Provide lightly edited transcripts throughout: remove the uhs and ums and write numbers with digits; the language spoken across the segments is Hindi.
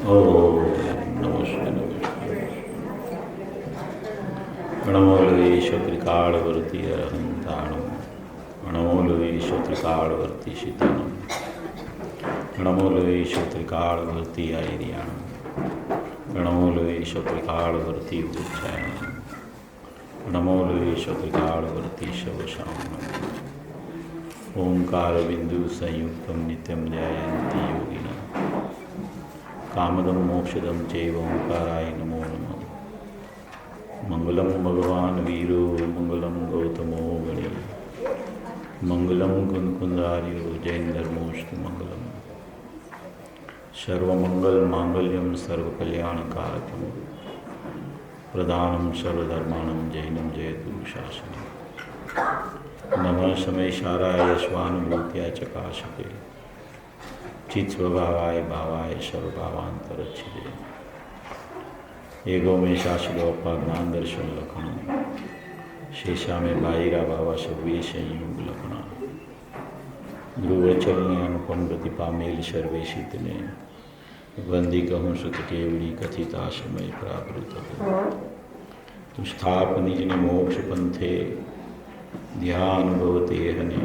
ओम नमस्ते नमस्ते। गणमौलवेश त्रिकालवर्ती अरहंताणम गणमौलवेश त्रिकालवर्ती शीतनम गणमौलवेश त्रिकालवर्ती आयर्याणम गणमौलवेश त्रिकालवर्ती उच्चारणम गणमौलवेश त्रिकालवर्ती शवशामनम ओंकार बिंदु संयुक्तम नित्यम ध्यायन्ति योगिना कामदम मोक्षदम चैव ओंकाराय नमो नमः। मंगलम भगवान वीरो मंगलम गौतमो गणे मंगलम कुंदकुंदार्यो जैनधर्मोस्तु मंगलम सर्वमंगल मांगल्यम सर्वकल्याणकारकम प्रधानम सर्वधर्माणं जैनम जयतु शासनम नमः शमैशाराय स्वानुभूत्या चकाशते चित्स्वभावाय भावाय सर्वभावांतरच्छिदे एगो में शाश्वतोपा ज्ञान दर्शन लखन शेषा में बाहिरा भावा सर्वे संयोग लखना ध्रुवचल ने अनुपम प्रतिपा मेल सर्वेशित ने वंदी कहूँ सुत केवड़ी कथिता समय प्रावृत तुम स्थापनि जिन मोक्ष पंथे ध्यान भवते हने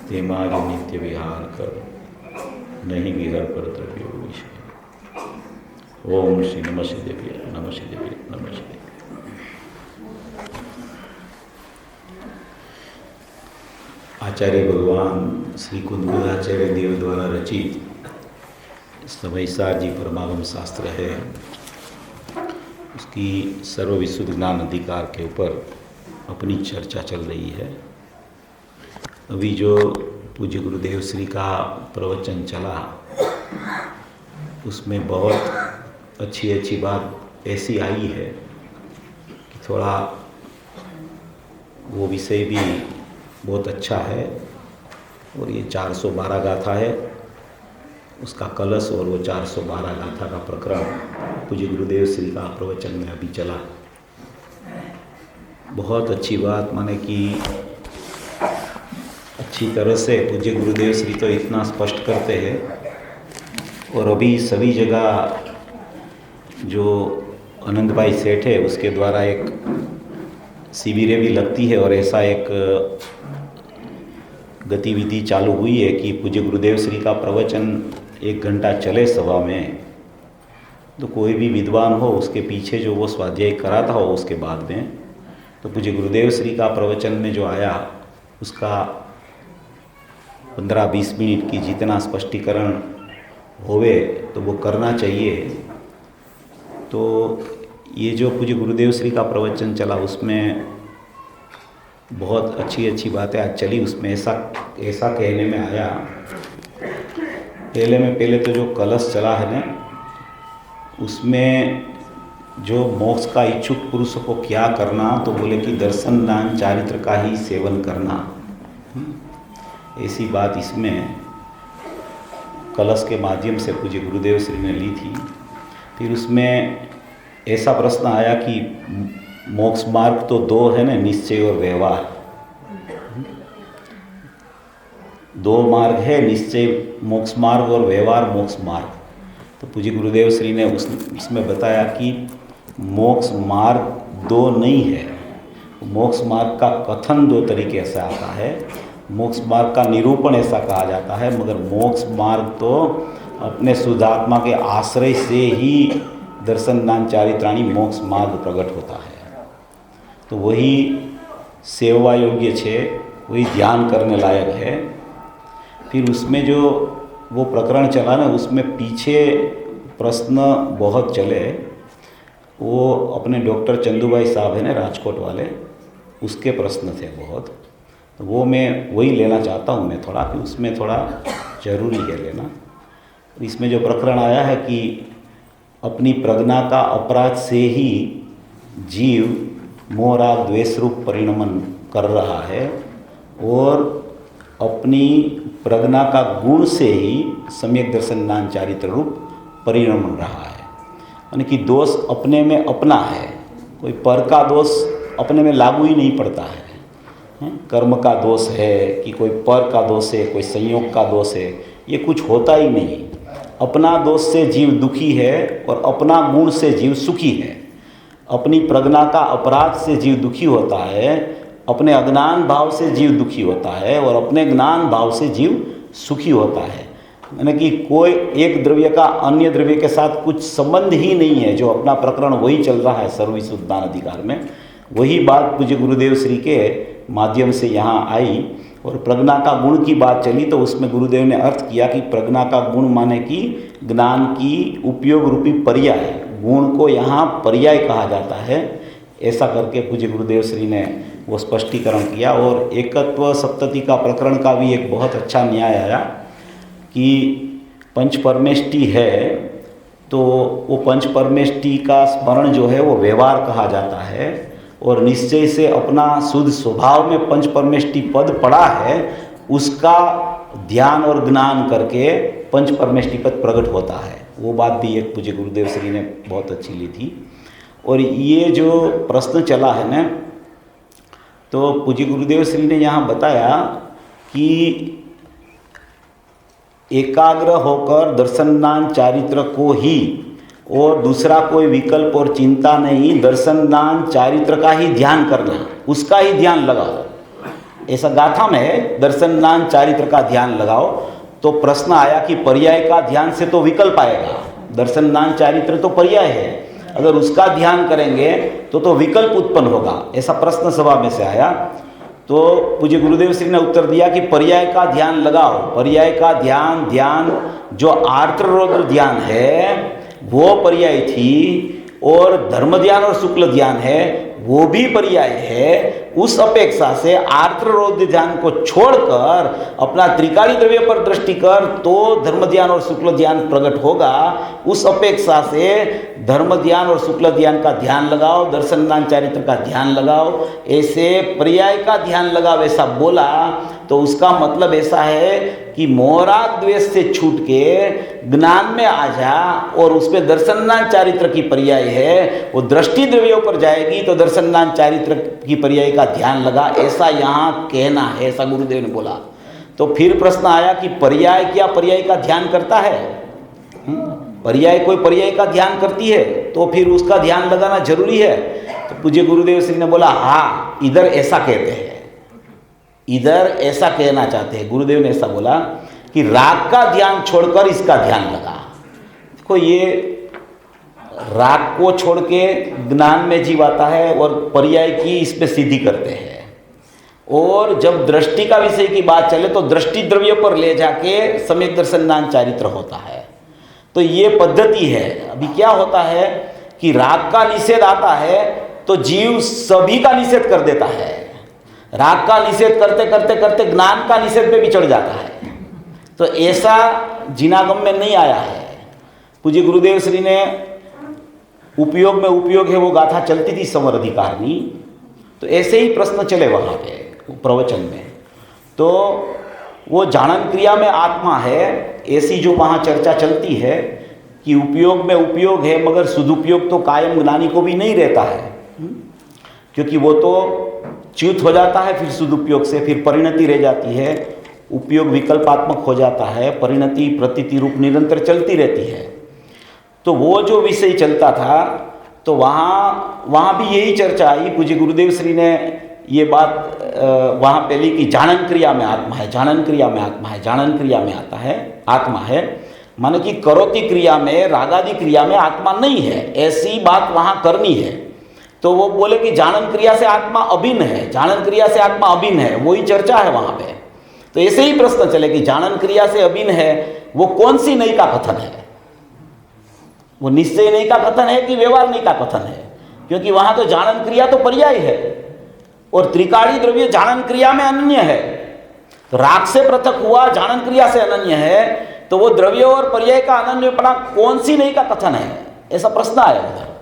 तेमारी नित्य विहार कर नहीं विहर पर द्रव्यो विषय। ओम श्री नमः देवी नमः देवी नमः देवी। आचार्य भगवान श्री कुंदकुंदाचार्य देव द्वारा रचित समयसार जी परमागम शास्त्र है, उसकी सर्व विशुद्ध ज्ञान अधिकार के ऊपर अपनी चर्चा चल रही है। अभी जो पूज्य गुरुदेव श्री का प्रवचन चला उसमें बहुत अच्छी बात ऐसी आई है कि थोड़ा वो विषय भी बहुत अच्छा है। और ये 412 गाथा है, उसका कलश और वो 412 गाथा का प्रकरण पूज्य गुरुदेव श्री का प्रवचन में अभी चला। बहुत अच्छी बात, माने कि अच्छी तरह से पूज्य गुरुदेव श्री तो इतना स्पष्ट करते हैं। और अभी सभी जगह जो अनंत भाई सेठ है उसके द्वारा एक शिविरें भी लगती है और ऐसा एक गतिविधि चालू हुई है कि पूज्य गुरुदेव श्री का प्रवचन 1 घंटा चले सभा में, तो कोई भी विद्वान हो उसके पीछे जो वो स्वाध्याय कराता हो उसके बाद में, तो पूज्य गुरुदेव श्री का प्रवचन में जो आया उसका 15-20 मिनट की जितना स्पष्टीकरण होवे तो वो करना चाहिए। तो ये जो पूज्य गुरुदेव श्री का प्रवचन चला उसमें बहुत अच्छी बातें आज चली। उसमें ऐसा कहने में आया, पहले तो जो कलश चला है ना, उसमें जो मोक्ष का इच्छुक पुरुष को क्या करना, तो बोले कि दर्शन दान चारित्र का ही सेवन करना, ऐसी बात इसमें कलश के माध्यम से पूज्य गुरुदेव श्री ने ली थी। फिर उसमें ऐसा प्रश्न आया कि मोक्ष मार्ग तो 2 है ना, निश्चय और व्यवहार। 2 मार्ग है, निश्चय मोक्ष मार्ग और व्यवहार मोक्ष मार्ग। तो पूज्य गुरुदेव श्री ने उसमें बताया कि मोक्ष मार्ग 2 नहीं है। मोक्ष मार्ग का कथन 2 तरीके से आता है, मोक्ष मार्ग का निरूपण ऐसा कहा जाता है, मगर मोक्ष मार्ग तो अपने शुद्धात्मा के आश्रय से ही दर्शन दान चारित्राणी मोक्ष मार्ग प्रकट होता है। तो वही सेवा योग्य छे, वही ध्यान करने लायक है। फिर उसमें जो वो प्रकरण चला ना, उसमें पीछे प्रश्न बहुत चले। वो अपने डॉक्टर चंदूभाई साहब है ना राजकोट वाले, उसके प्रश्न थे बहुत। तो वो मैं वही लेना चाहता हूँ मैं थोड़ा, कि उसमें थोड़ा जरूरी है लेना। इसमें जो प्रकरण आया है कि अपनी प्रज्ञा का अपराध से ही जीव मोह राग द्वेष रूप परिणमन कर रहा है, और अपनी प्रज्ञा का गुण से ही सम्यक दर्शन ज्ञान चारित्र रूप परिणमन रहा है। यानी कि दोष अपने में अपना है, कोई पर का दोष अपने में लागू ही नहीं पड़ता है। कर्म का दोष है कि कोई पर का दोष है, कोई संयोग का दोष है, ये कुछ होता ही नहीं। अपना दोष से जीव दुखी है और अपना गुण से जीव सुखी है। अपनी प्रज्ञा का अपराध से जीव दुखी होता है, अपने अज्ञान भाव से जीव दुखी होता है और अपने ज्ञान भाव से जीव सुखी होता है। यानी कि कोई एक द्रव्य का अन्य द्रव्य के साथ कुछ संबंध ही नहीं है। जो अपना प्रकरण वही चल रहा है सर्वविशुद्धान अधिकार में, वही बात पूज्य गुरुदेव श्री के माध्यम से यहाँ आई। और प्रज्ञा का गुण की बात चली तो उसमें गुरुदेव ने अर्थ किया कि प्रज्ञा का गुण माने कि ज्ञान की उपयोग रूपी पर्याय, गुण को यहाँ पर्याय कहा जाता है। ऐसा करके पूज्य गुरुदेव श्री ने वो स्पष्टीकरण किया। और एकत्व सप्तति का प्रकरण का भी एक बहुत अच्छा न्याय आया कि पंच परमेष्टि है तो वो पंच परमेष्टि का स्मरण जो है वो व्यवहार कहा जाता है। और निश्चय से अपना शुद्ध स्वभाव में पंच परमेष्टि पद पड़ा है, उसका ध्यान और ज्ञान करके पंच परमेष्टि पद प्रकट होता है। वो बात भी एक पूज्य गुरुदेव श्री ने बहुत अच्छी ली थी। और ये जो प्रश्न चला है ना, तो पूज्य गुरुदेव श्री ने यहाँ बताया कि एकाग्र होकर दर्शनदान चारित्र को ही, और दूसरा कोई विकल्प और चिंता नहीं, दर्शनदान चारित्र का ही ध्यान करना, उसका ही ध्यान लगाओ। ऐसा गाथा में है, दर्शनदान चारित्र का ध्यान लगाओ। तो प्रश्न आया कि पर्याय का ध्यान से तो विकल्प आएगा, दर्शनदान चारित्र तो पर्याय है, अगर उसका ध्यान करेंगे तो विकल्प उत्पन्न होगा। ऐसा प्रश्न सभा में से आया। तो पूज्य गुरुदेव श्री ने उत्तर दिया कि पर्याय का ध्यान लगाओ। पर्याय का ध्यान जो आर्तरोध ध्यान है वो पर्याय थी, और धर्म ध्यान और शुक्ल ध्यान है वो भी पर्याय है। उस अपेक्षा से आर्तरोध ध्यान को छोड़कर अपना त्रिकाली द्रव्य पर दृष्टि कर तो धर्म ध्यान और शुक्ल ध्यान प्रकट होगा। उस अपेक्षा से धर्म ध्यान और शुक्ल ध्यान का ध्यान लगाओ, दर्शनदान चारित्र का ध्यान लगाओ, ऐसे पर्याय का ध्यान लगाओ ऐसा बोला। तो उसका मतलब ऐसा है कि मोहराग द्वेष से छूट के ज्ञान में आ जा, और उसमें दर्शनदान चारित्र की पर्याय है, वो दृष्टि द्रव्यों पर जाएगी तो दर्शनदान चारित्र की पर्याय का ध्यान लगा, ऐसा यहाँ कहना है, ऐसा गुरुदेव ने बोला। तो फिर प्रश्न आया कि पर्याय क्या पर्याय का ध्यान करता है? पर्याय कोई पर्याय का ध्यान करती है तो फिर उसका ध्यान लगाना जरूरी है? तो पूज्य गुरुदेव श्री ने बोला हाँ, इधर ऐसा कहते हैं, इधर ऐसा कहना चाहते हैं। गुरुदेव ने ऐसा बोला कि राग का ध्यान छोड़कर इसका ध्यान लगा। देखो ये राग को छोड़ के ज्ञान में जीव आता है और पर्याय की इस पे सिद्धि करते हैं। और जब दृष्टि का विषय की बात चले तो दृष्टि द्रव्य पर ले जाके सम्यक दर्शनदान चारित्र होता है। तो ये पद्धति है। अभी क्या होता है कि राग का निषेध आता है तो जीव सभी का निषेध कर देता है। राग का निषेध करते करते करते ज्ञान का निषेध पे भी चढ़ जाता है। तो ऐसा जिनागम में नहीं आया है। पूज्य गुरुदेव श्री ने उपयोग में उपयोग है वो गाथा चलती थी समर अधिकारनी, तो ऐसे ही प्रश्न चले वहाँ पे प्रवचन में। तो वो जानन क्रिया में आत्मा है, ऐसी जो वहाँ चर्चा चलती है कि उपयोग में उपयोग है मगर सदुपयोग तो कायम ज्ञानी को भी नहीं रहता है, क्योंकि वो तो च्युत हो जाता है, फिर सदुपयोग से फिर परिणति रह जाती है, उपयोग विकल्पात्मक हो जाता है, परिणति प्रतीति रूप निरंतर चलती रहती है। तो वो जो विषय चलता था तो वहाँ भी यही चर्चा आई। पूज्य गुरुदेव श्री ने ये बात वहाँ पे ली कि जानन क्रिया में आत्मा है, जानन क्रिया में आत्मा है, जानन क्रिया में आता है आत्मा है, माने कि करोति क्रिया में रागादि क्रिया में आत्मा नहीं है, ऐसी बात वहाँ करनी है। तो वो बोले कि जानन क्रिया से आत्मा अभिन्न है, जानन क्रिया से आत्मा अभिन्न है, वही चर्चा है वहाँ पे। तो ऐसे ही प्रश्न चले कि जानन क्रिया से अभिन्न है वो कौन सी नई का कथन है? वो निश्चय नहीं का कथन है कि व्यवहार नहीं का कथन है? क्योंकि वहां तो जानन क्रिया तो पर्याय है और त्रिकाली द्रव्य जानन क्रिया में अनन्य है। तो राग से पृथक हुआ, जानन क्रिया से अनन्य है, तो वो द्रव्य और पर्याय का अनन्यपना कौन सी नहीं का कथन है? ऐसा प्रश्न आया उधर।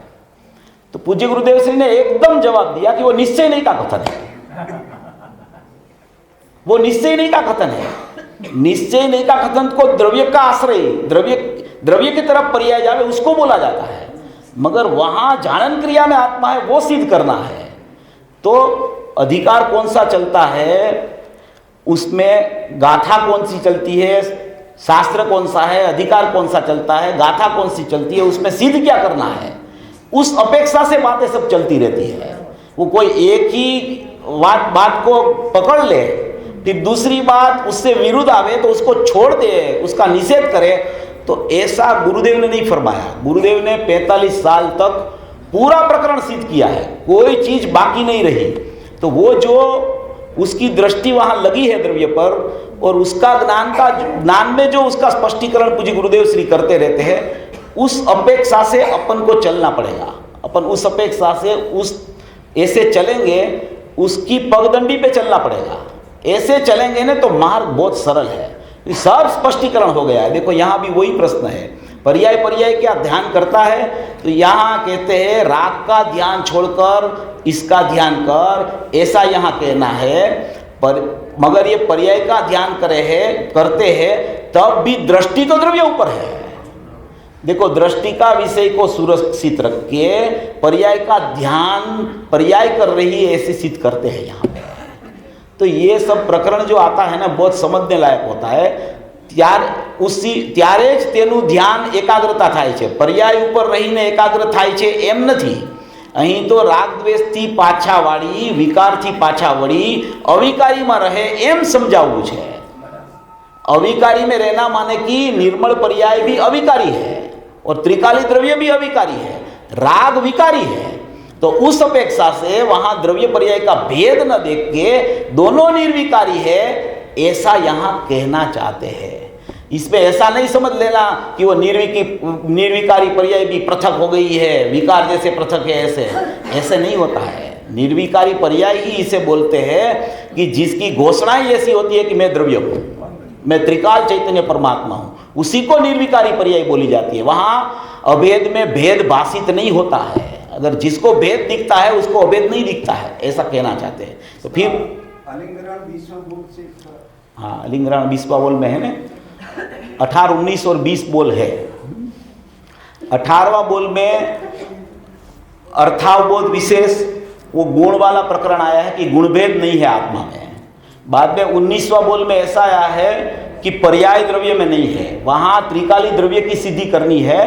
तो पूज्य गुरुदेव श्री ने एकदम जवाब दिया कि वो निश्चय नहीं का कथन है, वो निश्चय नहीं का कथन है। निश्चय नहीं का कथन को द्रव्य का आश्रय, द्रव्य की तरफ पर्याय जावे उसको बोला जाता है, मगर वहां जानन क्रिया में आत्मा है वो सिद्ध करना है। तो अधिकार कौन सा चलता है, उसमें गाथा कौन सी चलती है, शास्त्र कौन सा है, अधिकार कौन सा चलता है, गाथा कौन सी चलती है, उसमें सिद्ध क्या करना है, उस अपेक्षा से बातें सब चलती रहती है। वो कोई एक ही बात को पकड़ ले, फिर दूसरी बात उससे विरुद्ध आवे तो उसको छोड़ दे, उसका निषेध करे, तो ऐसा गुरुदेव ने नहीं फरमाया। गुरुदेव ने 45 साल तक पूरा प्रकरण सिद्ध किया है, कोई चीज बाकी नहीं रही। तो वो जो उसकी दृष्टि वहां लगी है द्रव्य पर, और उसका ज्ञान में जो उसका स्पष्टीकरण पूज्य गुरुदेव श्री करते रहते हैं, उस अपेक्षा से अपन को चलना पड़ेगा। अपन उस अपेक्षा से उस ऐसे चलेंगे, उसकी पगडंडी पे चलना पड़ेगा। ऐसे चलेंगे ना तो मार्ग बहुत सरल है। सब स्पष्टीकरण हो गया है। देखो यहाँ भी वही प्रश्न है, पर्याय पर्याय क्या ध्यान करता है, तो यहाँ कहते हैं राग का ध्यान छोड़कर इसका ध्यान कर, ऐसा यहाँ कहना है। पर मगर ये पर्याय का ध्यान करते हैं तब भी दृष्टि तो द्रव्य ऊपर है। देखो दृष्टि का विषय को सुरक्षित रख के पर्याय का ध्यान पर्याय कर रही है, ऐसे सिद्ध करते हैं यहाँ पे। तो ये सब प्रकरण जो आता है ना, बहुत समझने लायक होता है। ત્યારે જ તેનું ધ્યાન એકાગ્રતા થાય છે। પર્યાય ઉપર રહીને એકાગ્ર થાય છે એમ નથી। અહીં તો રાગ દ્વેષથી પાછા વાળી, વિકારથી પાછા વળી અવિકારીમાં રહે એમ સમજાવવું છે। अविकारी में रहना माने कि निर्मल पर्याय भी अविकारी है और त्रिकाली द्रव्य भी अविकारी है, राग विकारी है। तो उस अपेक्षा से वहां द्रव्य पर्याय का भेद न देख के दोनों निर्विकारी है, ऐसा यहां कहना चाहते हैं। इसमें ऐसा नहीं समझ लेना कि वो निर्विकारी पर्याय भी पृथक हो गई है, विकार जैसे पृथक है, ऐसे नहीं होता है। निर्विकारी पर्याय ही इसे बोलते हैं कि जिसकी घोषणा ही ऐसी होती है कि मैं द्रव्य हूँ, मैं त्रिकाल चैतन्य परमात्मा हूँ, उसी को निर्विकारी पर्याय बोली जाती है। वहाँ अभेद में भेद भाषित नहीं होता है। अगर जिसको भेद दिखता है उसको अभेद नहीं दिखता है, ऐसा कहना चाहते हैं। तो फिर हाँ, अलिंगरण 20वां बोल में है ना, 18, 19 और 20 बोल है। 18वां बोल में अर्थावबोध विशेष वो गुण वाला प्रकरण आया है कि गुणभेद नहीं है आत्मा में। बाद में 19वां बोल में ऐसा आया है कि पर्याय द्रव्य में नहीं है, वहाँ त्रिकाली द्रव्य की सिद्धि करनी है।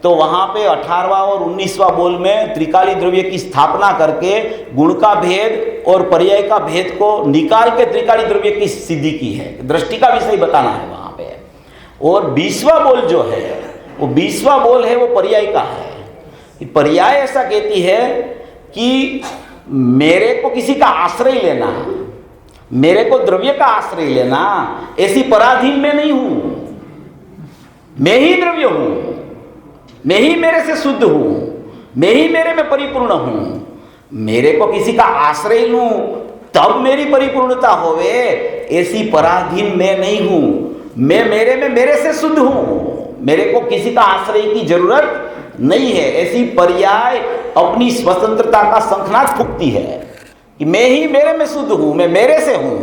तो वहाँ पे 18वां और 19वां बोल में त्रिकाली द्रव्य की स्थापना करके गुण का भेद और पर्याय का भेद को निकाल के त्रिकाली द्रव्य की सिद्धि की है। दृष्टि का विषय बताना है वहाँ पे। और 20वां बोल जो है वो 20वां बोल है, वो पर्याय का है। पर्याय ऐसा कहती है कि मेरे को किसी का आश्रय लेना, मेरे को द्रव्य का आश्रय लेना, ऐसी पराधीन में नहीं हूं, मैं ही द्रव्य हूं, मैं ही मेरे से शुद्ध हूं, मैं ही मेरे में परिपूर्ण हूं। मेरे को किसी का आश्रय लूं तब मेरी परिपूर्णता होवे, ऐसी पराधीन मैं नहीं हूं। मैं मेरे में मेरे से शुद्ध हूं, मेरे को किसी का आश्रय की जरूरत नहीं है। ऐसी पर्याय अपनी स्वतंत्रता का शंखनाद फूंकती है कि मैं ही मेरे में शुद्ध हूं, मैं मेरे से हूं,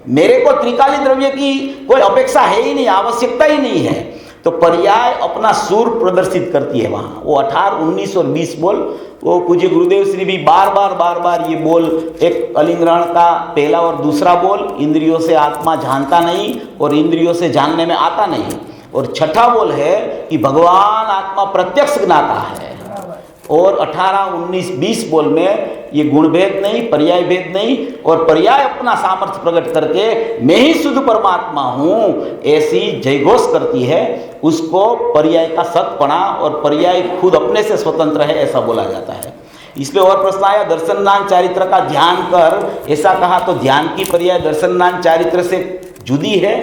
मेरे को त्रिकाली द्रव्य की कोई अपेक्षा है ही नहीं, आवश्यकता ही नहीं है। तो पर्याय अपना सुर प्रदर्शित करती है वहाँ। वो 18, 19 और 20 बोल, वो पूज्य गुरुदेव श्री भी बार बार ये बोल, एक अलिंगरण का पहला और दूसरा बोल, इंद्रियों से आत्मा जानता नहीं और इंद्रियों से जानने में आता नहीं। और छठा बोल है कि भगवान आत्मा प्रत्यक्ष ज्ञाता है। और 18, 19, 20 बोल में ये गुण भेद नहीं, पर्याय भेद नहीं, और पर्याय अपना सामर्थ्य प्रकट करके मैं ही शुद्ध परमात्मा हूँ ऐसी जयघोष करती है। उसको पर्याय का सतपणा और पर्याय खुद अपने से स्वतंत्र है ऐसा बोला जाता है। इसमें और प्रश्न आया, दर्शनदान चारित्र का ध्यान कर, ऐसा कहा तो ध्यान की पर्याय दर्शनदान चारित्र से जुदी है।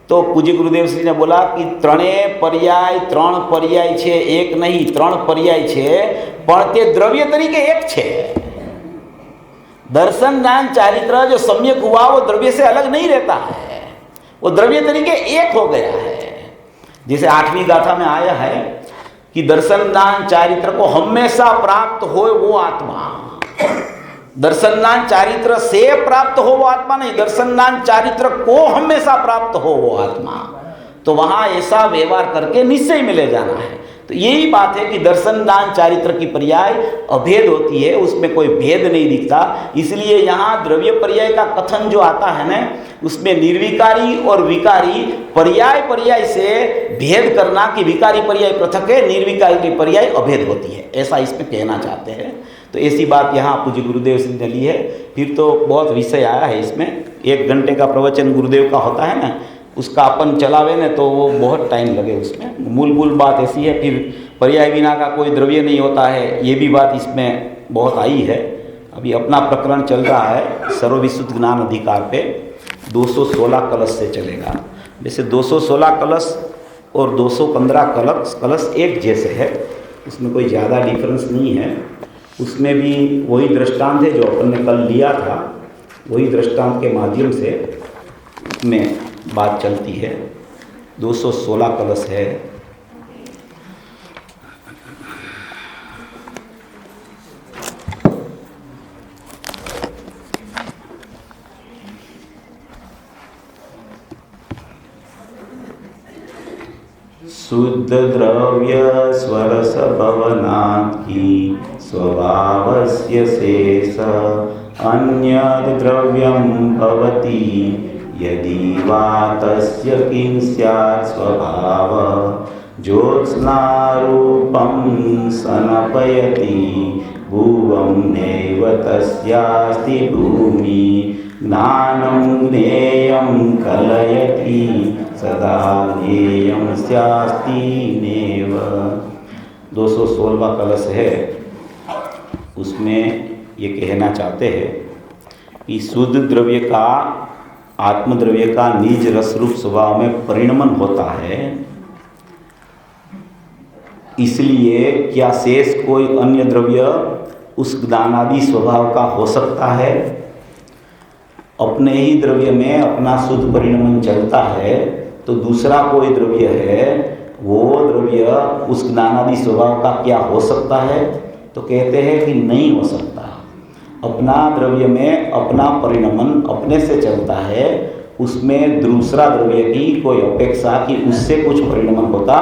तो पूज्य गुरुदेव श्री ने बोला कि त्रण पर्याय छे, एक नहीं, 3 पर्याय छे, पण ते द्रव्य तरीके एक छे। दर्शन दान चारित्र जो सम्यक हुआ वो द्रव्य से अलग नहीं रहता है, वो द्रव्य तरीके एक हो गया है। जैसे 8वीं गाथा में आया है कि दर्शन दान चारित्र को हमेशा प्राप्त हो वो आत्मा, दर्शनदान चारित्र से प्राप्त हो वो आत्मा नहीं, दर्शनदान चारित्र को हमेशा प्राप्त हो वो आत्मा। तो वहां ऐसा व्यवहार करके निश्चय में ले जाना है। तो यही बात है कि दर्शन दान चारित्र की पर्याय अभेद होती है, उसमें कोई भेद नहीं दिखता। इसलिए यहाँ द्रव्य पर्याय का कथन जो आता है ना, उसमें निर्विकारी और विकारी पर्याय से भेद करना कि विकारी पर्याय पृथक है, निर्विकारी पर्याय अभेद होती है, ऐसा इसमें कहना चाहते हैं। तो ऐसी बात यहाँ पूज्य गुरुदेव से ने ली है। फिर तो बहुत विषय आया है इसमें, 1 घंटे का प्रवचन गुरुदेव का होता है ना, उसका अपन चलावे न तो वो बहुत टाइम लगे उसमें। मूल बात ऐसी है। फिर पर्याय बिना का कोई द्रव्य नहीं होता है, ये भी बात इसमें बहुत आई है। अभी अपना प्रकरण चल रहा है सर्वविशुद्ध ज्ञान अधिकार पे, 216 कलश से चलेगा। जैसे 216 कलश और 215 कलश एक जैसे है, उसमें कोई ज़्यादा डिफरेंस नहीं है। उसमें भी वही दृष्टांत है जो अपन ने कल लिया था, वही दृष्टांत के माध्यम से उसमें बात चलती है। 216 कलश है। शुद्ध द्रव्य स्वरस भवनात् की स्वभावस्य शेष अन्यद् द्रव्यं भवति यदि वा तस्य किं स्यात् स्वभाव ज्योत्स्नारूपं सनपयति भुवं नैव तस्यास्ति भूमि ज्ञानं ज्ञेयं कलयति सदा ज्ञेयं स्यास्ति नैव। 216वां कलश है। उसमें ये कहना चाहते हैं कि शुद्ध द्रव्य का आत्मद्रव्य का निज रस रूप स्वभाव में परिणमन होता है, इसलिए क्या शेष कोई अन्य द्रव्य उस ज्ञानादि स्वभाव का हो सकता है? अपने ही द्रव्य में अपना शुद्ध परिणमन चलता है, तो दूसरा कोई द्रव्य है, वो द्रव्य उस ज्ञानादि स्वभाव का क्या हो सकता है? तो कहते हैं कि नहीं हो सकता। अपना द्रव्य में अपना परिणमन अपने से चलता है, उसमें दूसरा द्रव्य की कोई अपेक्षा कि उससे कुछ परिणमन होता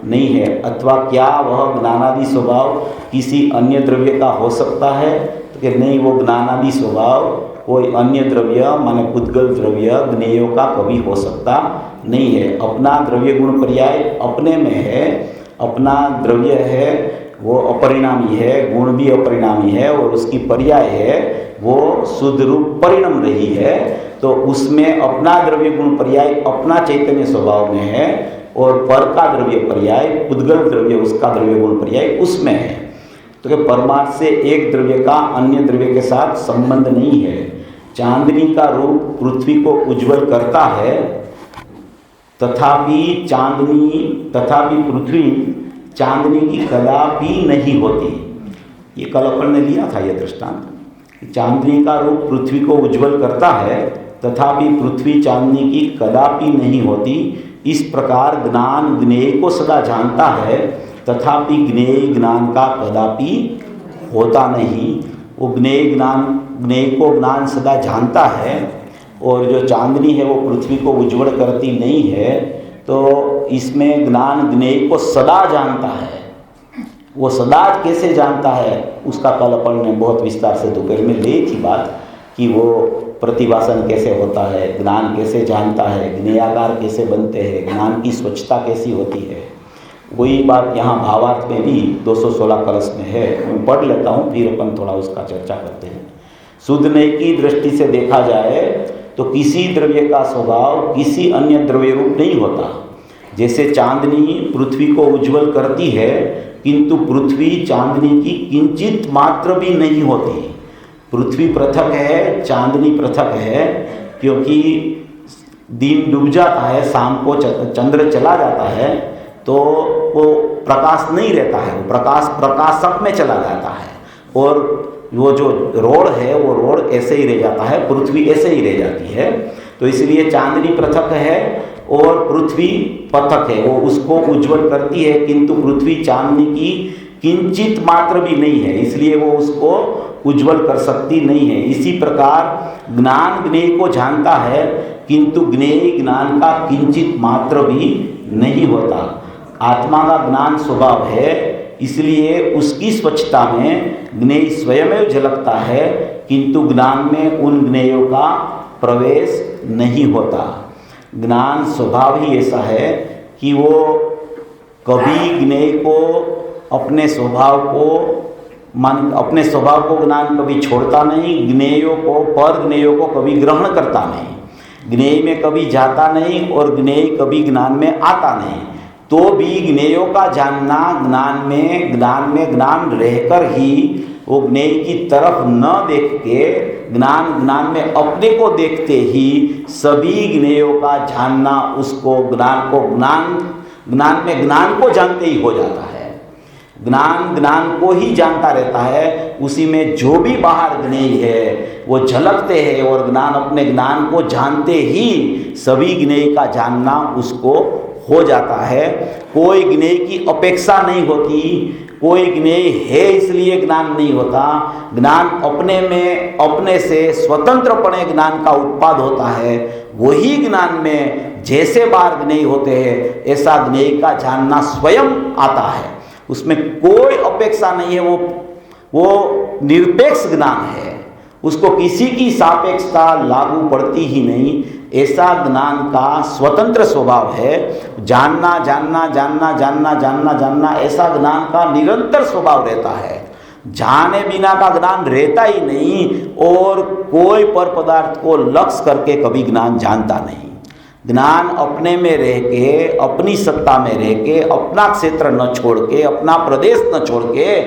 नहीं है। अथवा क्या वह ज्ञानादि स्वभाव किसी अन्य द्रव्य का हो सकता है? तो कि नहीं, वो ज्ञानादि स्वभाव कोई अन्य द्रव्य माने पुद्गल द्रव्य ज्ञेयों का कभी हो सकता नहीं है। अपना द्रव्य गुण पर्याय अपने में है, अपना द्रव्य है वो अपरिणामी है, गुण भी अपरिणामी है, और उसकी पर्याय है वो शुद्ध रूप परिणम रही है। तो उसमें अपना द्रव्य गुण पर्याय अपना चैतन्य स्वभाव में है, और पर का द्रव्य पर्याय पुद्गल द्रव्य उसका द्रव्य गुण पर्याय उसमें है। तो कि परमार्थ से एक द्रव्य का अन्य द्रव्य के साथ संबंध नहीं है। चांदनी का रूप पृथ्वी को उज्जवल करता है, तथापि पृथ्वी चांदनी की कदापि नहीं होती। ये कल अपन ने लिया था ये दृष्टांत। चांदनी का रूप पृथ्वी को उज्जवल करता है, तथापि पृथ्वी चांदनी की कदापि नहीं होती। इस प्रकार ज्ञान ज्ञेय को सदा जानता है, तथापि ज्ञेय ज्ञान का कदापि होता नहीं। वो ज्ञेय को ज्ञान सदा जानता है, और जो चांदनी है वो पृथ्वी को उज्जवल करती नहीं है। तो इसमें ज्ञान ज्ञेय को सदा जानता है। वो सदा कैसे जानता है उसका कल अपन ने बहुत विस्तार से दोपहर में ली थी बात, कि वो प्रतिभासन कैसे होता है, ज्ञान कैसे जानता है, ज्ञेयाकार कैसे बनते हैं, ज्ञान की स्वच्छता कैसी होती है। वही बात यहाँ भावार्थ में भी 216 कलश में है। मैं पढ़ लेता हूँ, फिर अपन थोड़ा उसका चर्चा करते हैं। शुद्ध नय की दृष्टि से देखा जाए तो किसी द्रव्य का स्वभाव किसी अन्य द्रव्य रूप नहीं होता। जैसे चांदनी पृथ्वी को उज्जवल करती है, किंतु पृथ्वी चांदनी की किंचित मात्र भी नहीं होती। पृथ्वी पृथक है, चांदनी पृथक है, क्योंकि दिन डूब जाता है, शाम को चंद्र चला जाता है, तो वो प्रकाश नहीं रहता है, वो प्रकाशक में चला जाता है, और वो जो रोड है वो रोड ऐसे ही रह जाता है, पृथ्वी ऐसे ही रह जाती है। तो इसलिए चांदनी पृथक है और पृथ्वी पृथक है, वो उसको उज्जवल करती है, किंतु पृथ्वी चांदनी की किंचित मात्र भी नहीं है, इसलिए वो उसको उज्जवल कर सकती नहीं है। इसी प्रकार ज्ञान ज्ञेय को जानता है, किंतु ज्ञेय ज्ञान का किंचित मात्र भी नहीं होता। आत्मा का ज्ञान स्वभाव है, इसलिए उसकी स्वच्छता में ज्ञेय स्वयं झलकता है, किंतु ज्ञान में उन ज्ञेयों का प्रवेश नहीं होता। ज्ञान स्वभाव ही ऐसा है कि वो कभी ज्ञेय को अपने स्वभाव को ज्ञान कभी छोड़ता नहीं, ज्ञेयों को पर ज्ञेयों को कभी ग्रहण करता नहीं, ज्ञेय में कभी जाता नहीं और ज्ञेय कभी ज्ञान में आता नहीं। तो भी ज्ञेयों का जानना ज्ञान रहकर ही वो ज्ञेय की तरफ न देख के ज्ञान में अपने को देखते ही सभी ज्ञेयों का जानना उसको ज्ञान को जानते ही हो जाता है। ज्ञान को ही जानता रहता है, उसी में जो भी बाहर ज्ञेय है वो झलकते हैं और अपने ज्ञान को जानते ही सभी ज्ञेय का जानना उसको हो जाता है। कोई ज्ञेय की अपेक्षा नहीं होती, कोई ज्ञेय है इसलिए ज्ञान नहीं होता। ज्ञान अपने से स्वतंत्रपणे ज्ञान का उत्पाद होता है। वही ज्ञान में जैसे बार ज्ञेय होते हैं ऐसा ज्ञेय का जानना स्वयं आता है, उसमें कोई अपेक्षा नहीं है। वो निरपेक्ष ज्ञान है, उसको किसी की सापेक्षता लागू पड़ती ही नहीं। ऐसा ज्ञान का स्वतंत्र स्वभाव है। जानना ऐसा ज्ञान का निरंतर स्वभाव रहता है। जाने बिना का ज्ञान रहता ही नहीं और कोई पर पदार्थ को लक्ष्य करके कभी ज्ञान जानता नहीं। ज्ञान अपने में रह के, अपनी सत्ता में रह के, अपना क्षेत्र न छोड़ के, अपना प्रदेश न छोड़ के,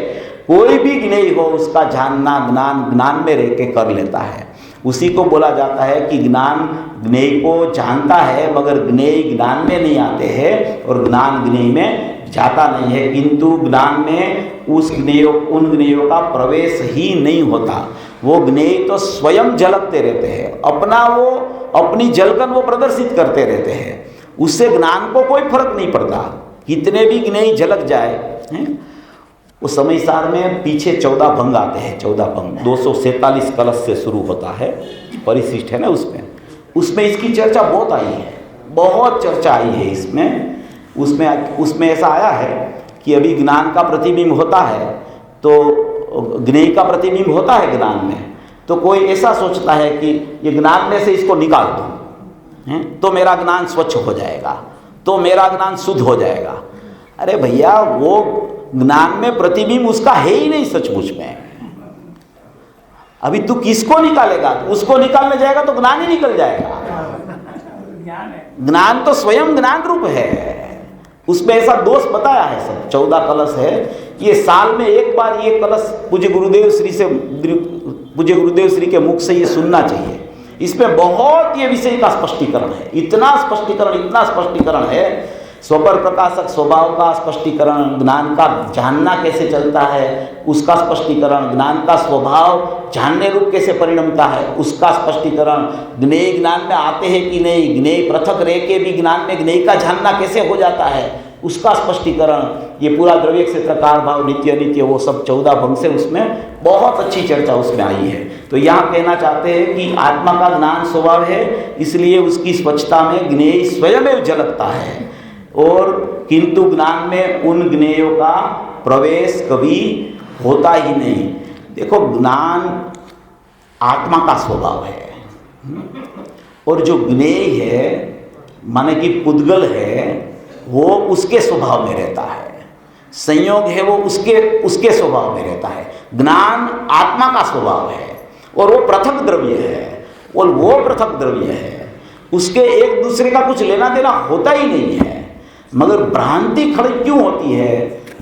कोई भी ज्ञेय हो उसका जानना ज्ञान में रह के कर लेता है। उसी को बोला जाता है कि ज्ञान ज्ञेय को जानता है मगर ज्ञेय ज्ञान में नहीं आते हैं और ज्ञान ज्ञेय में जाता नहीं है, किंतु ज्ञान में उन ज्ञेयों का प्रवेश ही नहीं होता। वो ज्ञेय तो स्वयं झलकते रहते हैं, अपनी झलकन वो प्रदर्शित करते रहते हैं, उससे ज्ञान को कोई फर्क नहीं पड़ता। कितने भी ज्ञेय झलक जाए हैं। उस समय सार में पीछे 14 भंग आते हैं। 14 भंग 247 कलश से शुरू होता है, परिशिष्ट है ना, उसमें इसकी चर्चा बहुत आई है, बहुत चर्चा आई है उसमें ऐसा आया है कि अभी ज्ञान का प्रतिबिंब होता है तो ज्ञेय का प्रतिबिंब होता है ज्ञान में, तो कोई ऐसा सोचता है कि ये ज्ञान में से इसको निकाल दूँ तो मेरा ज्ञान स्वच्छ हो जाएगा, तो मेरा ज्ञान शुद्ध हो जाएगा। अरे भैया, वो ज्ञान में प्रतिबिंब उसका है ही नहीं सचमुच में। अभी तू किसको निकालेगा? उसको निकालने जाएगा तो ज्ञान ही निकल जाएगा। ज्ञान तो स्वयं ज्ञान रूप है। उसमें ऐसा दोष बताया है सब। 14 कलश है, ये साल में एक बार ये कलश पूज्य गुरुदेव श्री के मुख से ये सुनना चाहिए। इसमें बहुत ये विषय का स्पष्टीकरण है, इतना स्पष्टीकरण है। स्वपर प्रकाशक स्वभाव का स्पष्टीकरण, ज्ञान का जानना कैसे चलता है उसका स्पष्टीकरण, ज्ञान का स्वभाव जानने रूप कैसे परिणमता है उसका स्पष्टीकरण, ज्ञेय ज्ञान में आते हैं कि नहीं, ज्ञेय पृथक रह के भी ज्ञान में ज्ञेय का जानना कैसे हो जाता है उसका स्पष्टीकरण। ये पूरा द्रव्य क्षेत्र कार भाव नित्य अनित्य वो सब 14 भंग से उसमें बहुत अच्छी चर्चा उसमें आई है। तो यहाँ कहना चाहते हैं कि आत्मा का ज्ञान स्वभाव है, इसलिए उसकी स्वच्छता में ज्ञेय स्वयं झलकता है और किंतु ज्ञान में उन ज्ञेयों का प्रवेश कभी होता ही नहीं। देखो, ज्ञान आत्मा का स्वभाव है और जो ज्ञेय है माने कि पुद्गल है वो उसके स्वभाव में रहता है, संयोग है वो उसके स्वभाव में रहता है। ज्ञान आत्मा का स्वभाव है और वो पृथक द्रव्य है और वो पृथक द्रव्य है, उसके एक दूसरे का कुछ लेना देना होता ही नहीं है। मगर भ्रांति खड़ी क्यों होती है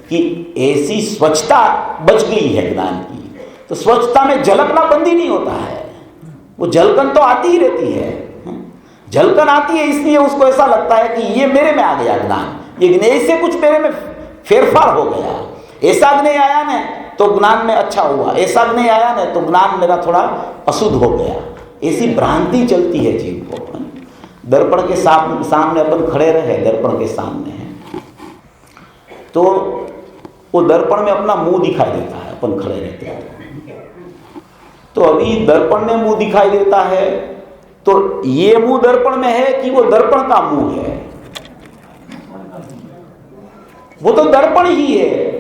कि ऐसी स्वच्छता बच गई है ज्ञान की, तो स्वच्छता में झलकना बंद ही नहीं होता है, वो झलकन तो आती ही रहती है। झलकन आती है इसलिए उसको ऐसा लगता है कि ये मेरे में आ गया ज्ञान, ये ज्ञेय से कुछ मेरे में फेरफार हो गया, ऐसा ज्ञेय आया न तो ज्ञान में अच्छा हुआ, ऐसा ज्ञेय आया न तो ज्ञान मेरा थोड़ा अशुद्ध हो गया। ऐसी भ्रांति चलती है जीव को। दर्पण के सामने अपन खड़े रहे, दर्पण के सामने हैं तो वो दर्पण में अपना मुंह दिखाई देता है, अपन खड़े रहते हैं तो अभी दर्पण में मुंह दिखाई देता है तो ये मुंह दर्पण में है कि वो दर्पण का मुंह है? वो तो दर्पण ही है।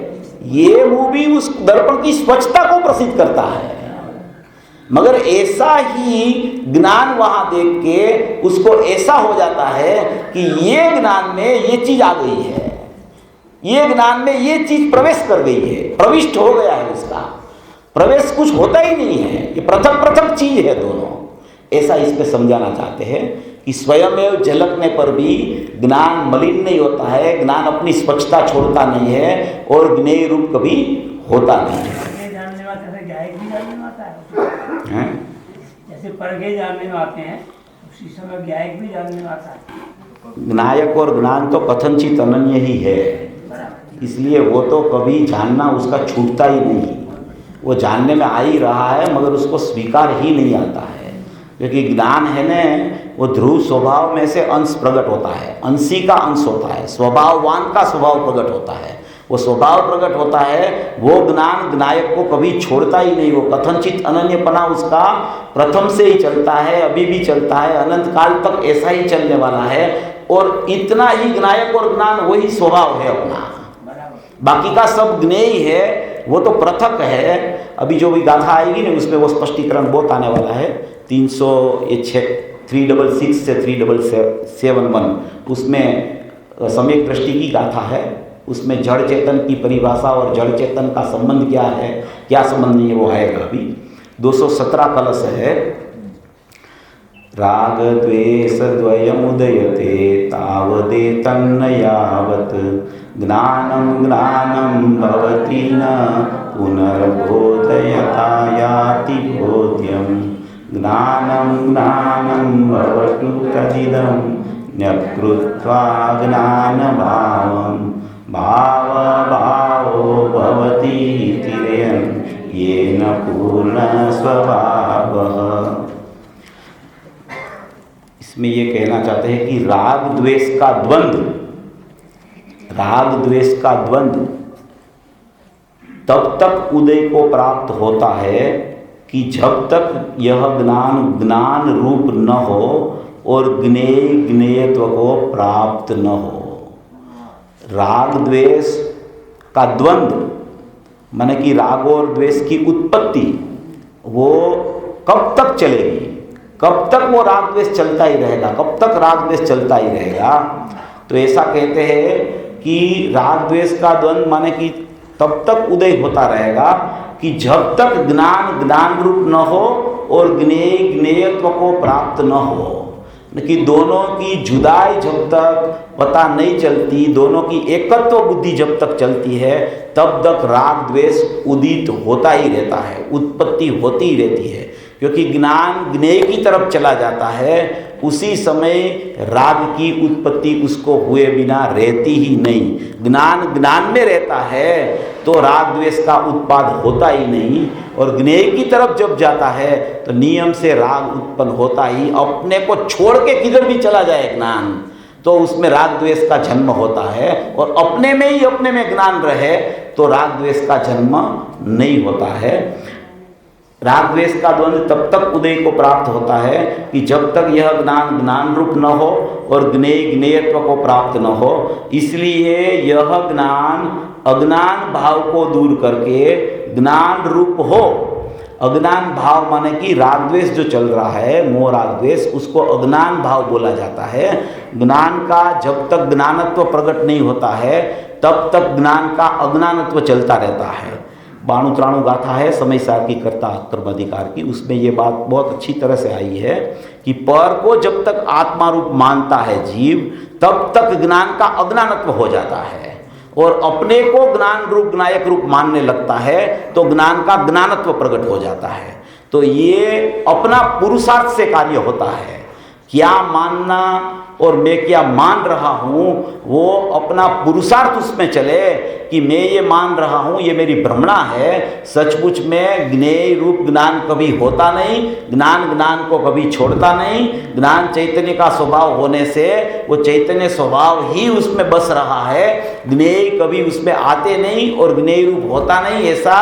ये मूवी उस दर्पण की स्वच्छता को प्रसिद्ध करता है, मगर ऐसा ही ज्ञान वहां देख के उसको ऐसा हो जाता है कि ये ज्ञान में ये चीज आ गई है, ये ज्ञान में ये चीज प्रवेश कर गई है, प्रविष्ट हो गया है, उसका प्रवेश कुछ होता ही नहीं है, ये पृथक पृथक चीज है दोनों। ऐसा इस पे समझाना चाहते हैं कि स्वयं झलकने पर भी ज्ञान मलिन नहीं होता है, ज्ञान अपनी स्वच्छता छोड़ता नहीं है और ज्ञेय रूप कभी होता नहीं है। जैसे परगे जानने में आते हैं, उसी समय ज्ञायक भी जानने में आता है। ज्ञायक और ज्ञान तो कथनचित अनन्य ही है, इसलिए वो तो कभी जानना उसका छूटता ही नहीं, वो जानने में आ ही रहा है मगर उसको स्वीकार ही नहीं आता है। क्योंकि ज्ञान है न, वो ध्रुव स्वभाव में से अंश प्रकट होता है, अंशी का अंश होता है, स्वभाववान का स्वभाव प्रकट होता है, वो स्वभाव प्रकट होता है। वो ज्ञान ज्ञायक को कभी छोड़ता ही नहीं, वो कथनचित अनन्यपना उसका प्रथम से ही चलता है, अभी भी चलता है, अनंत काल तक ऐसा ही चलने वाला है। और इतना ही ज्ञायक और ज्ञान वही स्वभाव है अपना, बाकी का सब ज्ञेय है, वो तो पृथक है। अभी जो भी गाथा आएगी ना उसमें वो स्पष्टीकरण बहुत आने वाला है। 366 से 3771 उसमें सम्यक दृष्टि की गाथा है, उसमें जड़ चेतन की परिभाषा और जड़ चेतन का संबंध क्या है, क्या संबंध नहीं है, वो आएगा। अभी 217 कलश है। राग द्वेष द्वयमुदयते तावदेतन्न यावत् ज्ञानं ज्ञानं भवति न पुनर्बोधयता याति बोध्यं ज्ञानं ज्ञानं भवतु तदिदं न्यकृत्वा ज्ञानभावं भावभावो भवति तिरयन् येन पूर्णस्वभावः। इसमें ये कहना चाहते हैं कि राग द्वेष का द्वंद्व, राग द्वेष का द्वंद्व तब तक उदय को प्राप्त होता है कि जब तक यह ज्ञान ज्ञान रूप न हो और ज्ञेय ज्ञेयत्व को प्राप्त न हो। राग द्वेष का द्वंद्व माने कि राग और द्वेष की उत्पत्ति वो कब तक चलेगी, कब तक वो राग द्वेष चलता ही रहेगा, कब तक राग द्वेष चलता ही रहेगा। तो ऐसा कहते हैं कि राग द्वेष का द्वंद्व माने कि तब तक उदय होता रहेगा कि जब तक ज्ञान ज्ञान रूप न हो और ज्ञेय ज्ञेयत्व को प्राप्त न हो, कि दोनों की जुदाई जब तक पता नहीं चलती, दोनों की एकत्व बुद्धि जब तक चलती है तब तक राग द्वेष उदित होता ही रहता है, उत्पत्ति होती ही रहती है। क्योंकि ज्ञान ज्ञेय की तरफ चला जाता है, उसी समय राग की उत्पत्ति उसको हुए बिना रहती ही नहीं। ज्ञान ज्ञान में रहता है तो राग द्वेष का उत्पाद होता ही नहीं, और ज्ञेय की तरफ जब जाता है तो नियम से राग उत्पन्न होता ही। अपने को छोड़ के किधर भी चला जाए ज्ञान तो उसमें राग द्वेष का जन्म होता है, और अपने में ही अपने में ज्ञान रहे तो राग द्वेष का जन्म नहीं होता है। राग द्वेष का द्वंद्व तब तक उदय को प्राप्त होता है कि जब तक यह ज्ञान ज्ञान रूप न हो और ज्ञेय ज्ञेयत्व को प्राप्त न हो। इसलिए यह ज्ञान अज्ञान भाव को दूर करके ज्ञान रूप हो। अज्ञान भाव माने कि राग द्वेष जो चल रहा है, मोह राग द्वेष, उसको अज्ञान भाव बोला जाता है। ज्ञान का जब तक ज्ञानत्व प्रकट नहीं होता है तब तक ज्ञान का अज्ञानत्व चलता रहता है। 92 गाथा है समय सार की कर्ता कर्माधिकार की, उसमें ये बात बहुत अच्छी तरह से आई है कि पर को जब तक आत्मा रूप मानता है जीव तब तक ज्ञान का अज्ञानत्व हो जाता है, और अपने को ज्ञान रूप ज्ञायक रूप मानने लगता है तो ज्ञान का ज्ञानत्व प्रकट हो जाता है। तो ये अपना पुरुषार्थ से कार्य होता है। क्या मानना और मैं क्या मान रहा हूँ वो अपना पुरुषार्थ उसमें चले कि मैं ये मान रहा हूँ, ये मेरी भ्रमणा है। सचमुच में ज्ञेय रूप ज्ञान कभी होता नहीं, ज्ञान ज्ञान को कभी छोड़ता नहीं। ज्ञान चैतन्य का स्वभाव होने से वो चैतन्य स्वभाव ही उसमें बस रहा है, ज्ञेय कभी उसमें आते नहीं और ज्ञेय रूप होता नहीं। ऐसा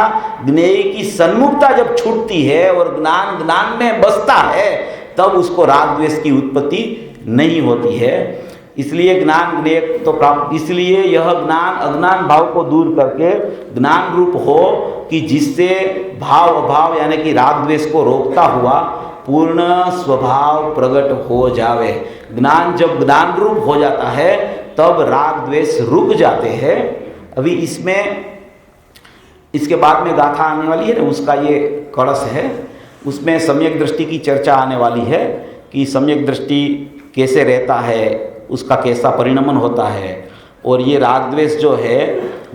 ज्ञेय की सन्मुखता जब छूटती है और ज्ञान ज्ञान में बसता है तब उसको राग द्वेष की उत्पत्ति नहीं होती है। इसलिए ज्ञान ज्ञेय तो प्राप्त, इसलिए यह ज्ञान अज्ञान भाव को दूर करके ज्ञान रूप हो कि जिससे भाव अभाव यानी कि राग द्वेष को रोकता हुआ पूर्ण स्वभाव प्रकट हो जावे। ज्ञान जब ज्ञान रूप हो जाता है तब राग द्वेष रुक जाते हैं। अभी इसमें इसके बाद में गाथा आने वाली है ना, उसका ये कलश है, उसमें सम्यक दृष्टि की चर्चा आने वाली है कि सम्यक दृष्टि कैसे रहता है, उसका कैसा परिणमन होता है। और ये राग द्वेष जो है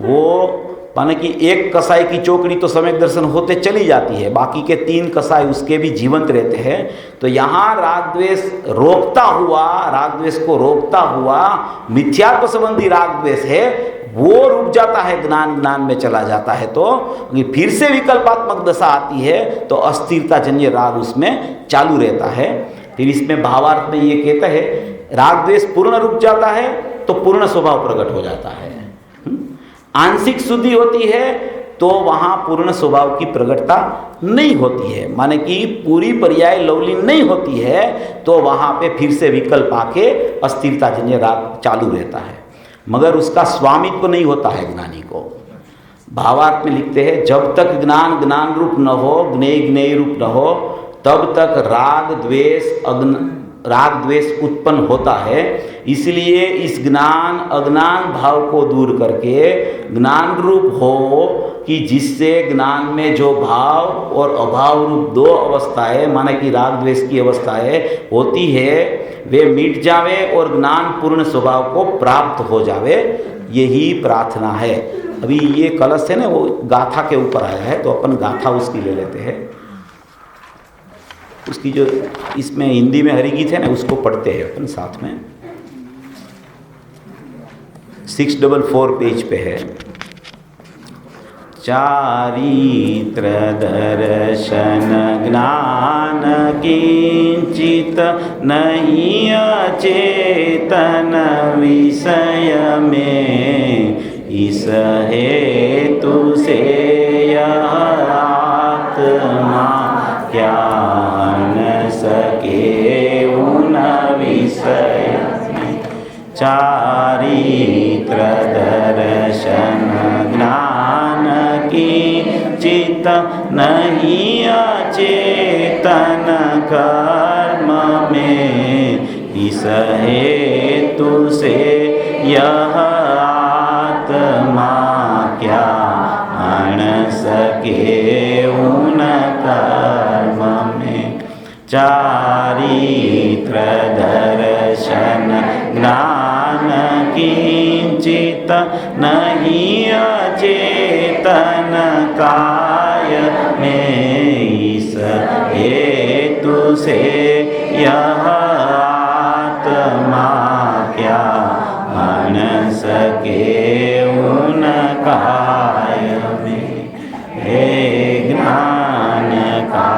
वो माने कि एक कसाई की चौकड़ी तो सम्यक दर्शन होते चली जाती है, बाकी के 3 कसाई उसके भी जीवंत रहते हैं। तो यहाँ राग द्वेष रोकता हुआ, राग द्वेष को रोकता हुआ मिथ्यात्व संबंधी राग द्वेष है वो रुक जाता है, ज्ञान में चला जाता है। तो फिर से विकल्पात्मक दशा आती है तो अस्थिरता जन्य राग उसमें चालू रहता है। फिर इसमें भावार्थ में ये कहता है राग द्वेष पूर्ण रुक जाता है तो पूर्ण स्वभाव प्रकट हो जाता है। आंशिक शुद्धि होती है तो वहाँ पूर्ण स्वभाव की प्रकटता नहीं होती है, माने कि पूरी पर्याय लवलीन नहीं होती है, तो वहाँ पे फिर से विकल्प आके अस्थिरता जन्य राग चालू रहता है, मगर उसका स्वामित्व नहीं होता है ज्ञानी को। भावार्थ में लिखते हैं जब तक ज्ञान ज्ञान रूप न हो, ज्ञेय ज्ञेय रूप न हो, तब तक राग द्वेष उत्पन्न होता है। इसलिए इस ज्ञान अज्ञान भाव को दूर करके ज्ञान रूप हो कि जिससे ज्ञान में जो भाव और अभाव रूप 2 अवस्थाएं माने कि राग द्वेष की अवस्थाएं होती है वे मिट जावे और ज्ञान पूर्ण स्वभाव को प्राप्त हो जावे, यही प्रार्थना है। अभी ये कलश है ना वो गाथा के ऊपर आया है, तो अपन गाथा उसकी ले लेते हैं। उसकी जो इसमें हिंदी में हरिगीत है ना उसको पढ़ते हैं अपन साथ में। 644 पेज पे है। चारित्र दर्शन ज्ञान किंचित नहीं अचेतन विषय में, इस हेतु से यह आत्मा क्या न सके उन विषय में। चारित्र दर्शन ज्ञान किंचित नहीं अचेतन कर्म में, इस हेतु से यह आत्मा क्या आन सके उन कर्म में। चारित्र दर्शन ज्ञान किंचित नहीं अचेतन काय में, इस हेतु से यह आत्मा क्या मान सके उन काय में। हे ज्ञान का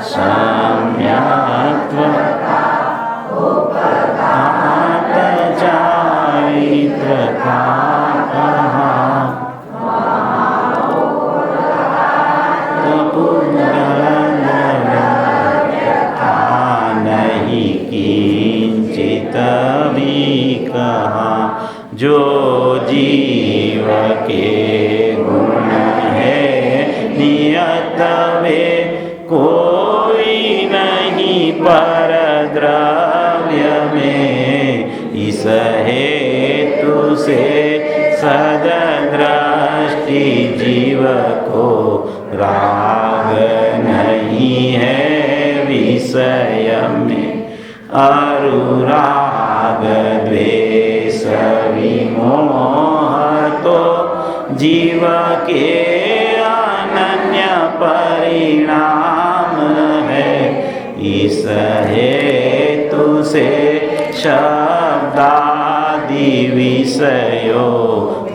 सम्यक्त्व चारित्र का नहीं किंचित भी कहा, जो जीव के गुण है नियत वे कोई नहीं पर द्रव्य में, इस हेतु से सददृष्टि जीव को राग नहीं है विषय में। अनुराग द्वेष विमोह तो जीव के अनन्य परिणाम है, इस हेतु से शब्दादि विषयों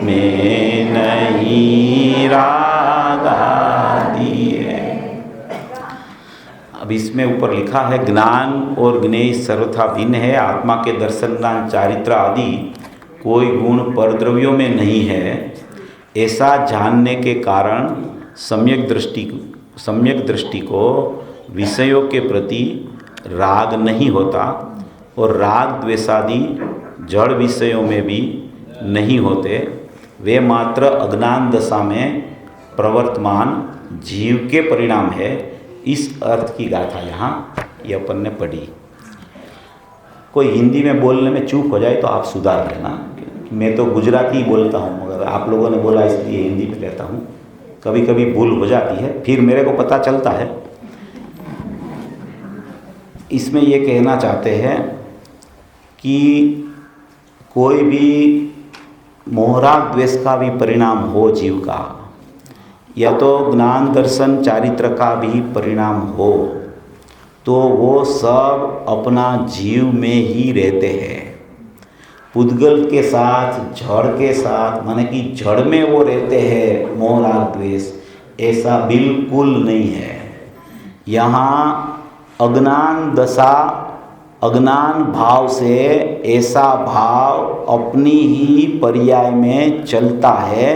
में नहीं राग आदि है। अब इसमें ऊपर लिखा है ज्ञान और ज्ञेय सर्वथा भिन्न है, आत्मा के दर्शन ज्ञान चारित्र आदि कोई गुण परद्रव्यों में नहीं है। ऐसा जानने के कारण सम्यक दृष्टि को विषयों के प्रति राग नहीं होता और राग द्वेषादि जड़ विषयों में भी नहीं होते, वे मात्र अज्ञान दशा में प्रवर्तमान जीव के परिणाम है। इस अर्थ की गाथा यहाँ ये अपन ने पढ़ी। कोई हिंदी में बोलने में चूक हो जाए तो आप सुधार लेना। मैं तो गुजराती ही बोलता हूँ, मगर आप लोगों ने बोला इसलिए हिंदी में कहता हूँ। कभी कभी भूल हो जाती है, फिर मेरे को पता चलता है। इसमें ये कहना चाहते हैं कि कोई भी मोहराग द्वेष का भी परिणाम हो जीव का, या तो ज्ञान दर्शन चारित्र का भी परिणाम हो, तो वो सब अपना जीव में ही रहते हैं। पुद्गल के साथ, जड़ के साथ, माने कि जड़ में वो रहते हैं मोहराग द्वेष, ऐसा बिल्कुल नहीं है। यहाँ अज्ञान दशा, अज्ञान भाव से ऐसा भाव अपनी ही पर्याय में चलता है,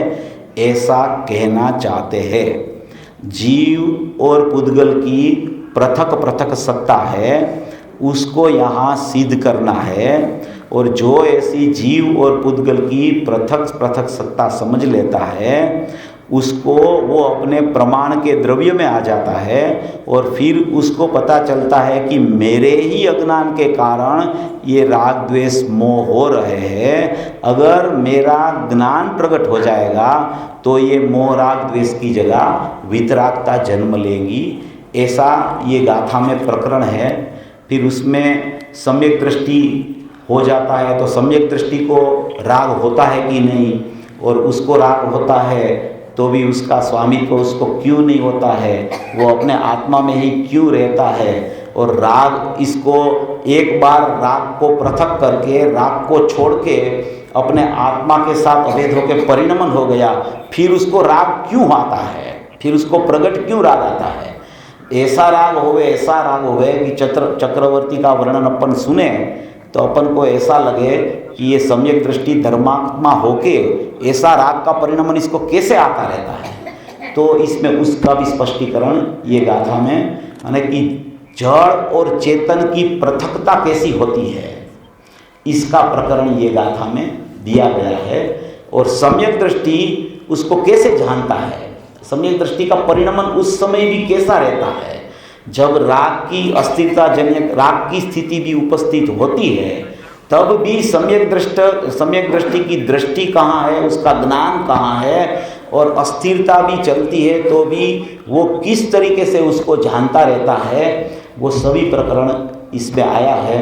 ऐसा कहना चाहते हैं। जीव और पुद्गल की पृथक पृथक सत्ता है, उसको यहाँ सिद्ध करना है। और जो ऐसी जीव और पुद्गल की पृथक पृथक सत्ता समझ लेता है, उसको वो अपने प्रमाण के द्रव्य में आ जाता है, और फिर उसको पता चलता है कि मेरे ही अज्ञान के कारण ये राग द्वेष मोह हो रहे हैं। अगर मेरा ज्ञान प्रकट हो जाएगा तो ये मोह राग द्वेष की जगह वितरागता जन्म लेगी। ऐसा ये गाथा में प्रकरण है। फिर उसमें सम्यक दृष्टि हो जाता है, तो सम्यक दृष्टि को राग होता है कि नहीं, और उसको राग होता है तो भी उसका स्वामित्व उसको क्यों नहीं होता है, वो अपने आत्मा में ही क्यों रहता है। और राग, इसको एक बार राग को पृथक करके, राग को छोड़ के अपने आत्मा के साथ अभेद होकर परिणमन हो गया, फिर उसको राग क्यों आता है, फिर उसको प्रकट क्यों राग आता है। ऐसा राग होवे, ऐसा राग होवे कि चक्रवर्ती का वर्णन अपन सुने तो अपन को ऐसा लगे कि ये सम्यक दृष्टि धर्मात्मा होके ऐसा राग का परिणमन इसको कैसे आता रहता है। तो इसमें उसका भी स्पष्टीकरण ये गाथा में, यानी कि जड़ और चेतन की पृथकता कैसी होती है, इसका प्रकरण ये गाथा में दिया गया है। और सम्यक दृष्टि उसको कैसे जानता है, सम्यक दृष्टि का परिणमन उस समय भी कैसा रहता है जब राग की अस्थिरता जन्य राग की स्थिति भी उपस्थित होती है, तब भी सम्यक दृष्टि की दृष्टि कहाँ है, उसका ज्ञान कहाँ है, और अस्थिरता भी चलती है तो भी वो किस तरीके से उसको जानता रहता है, वो सभी प्रकरण इसमें आया है।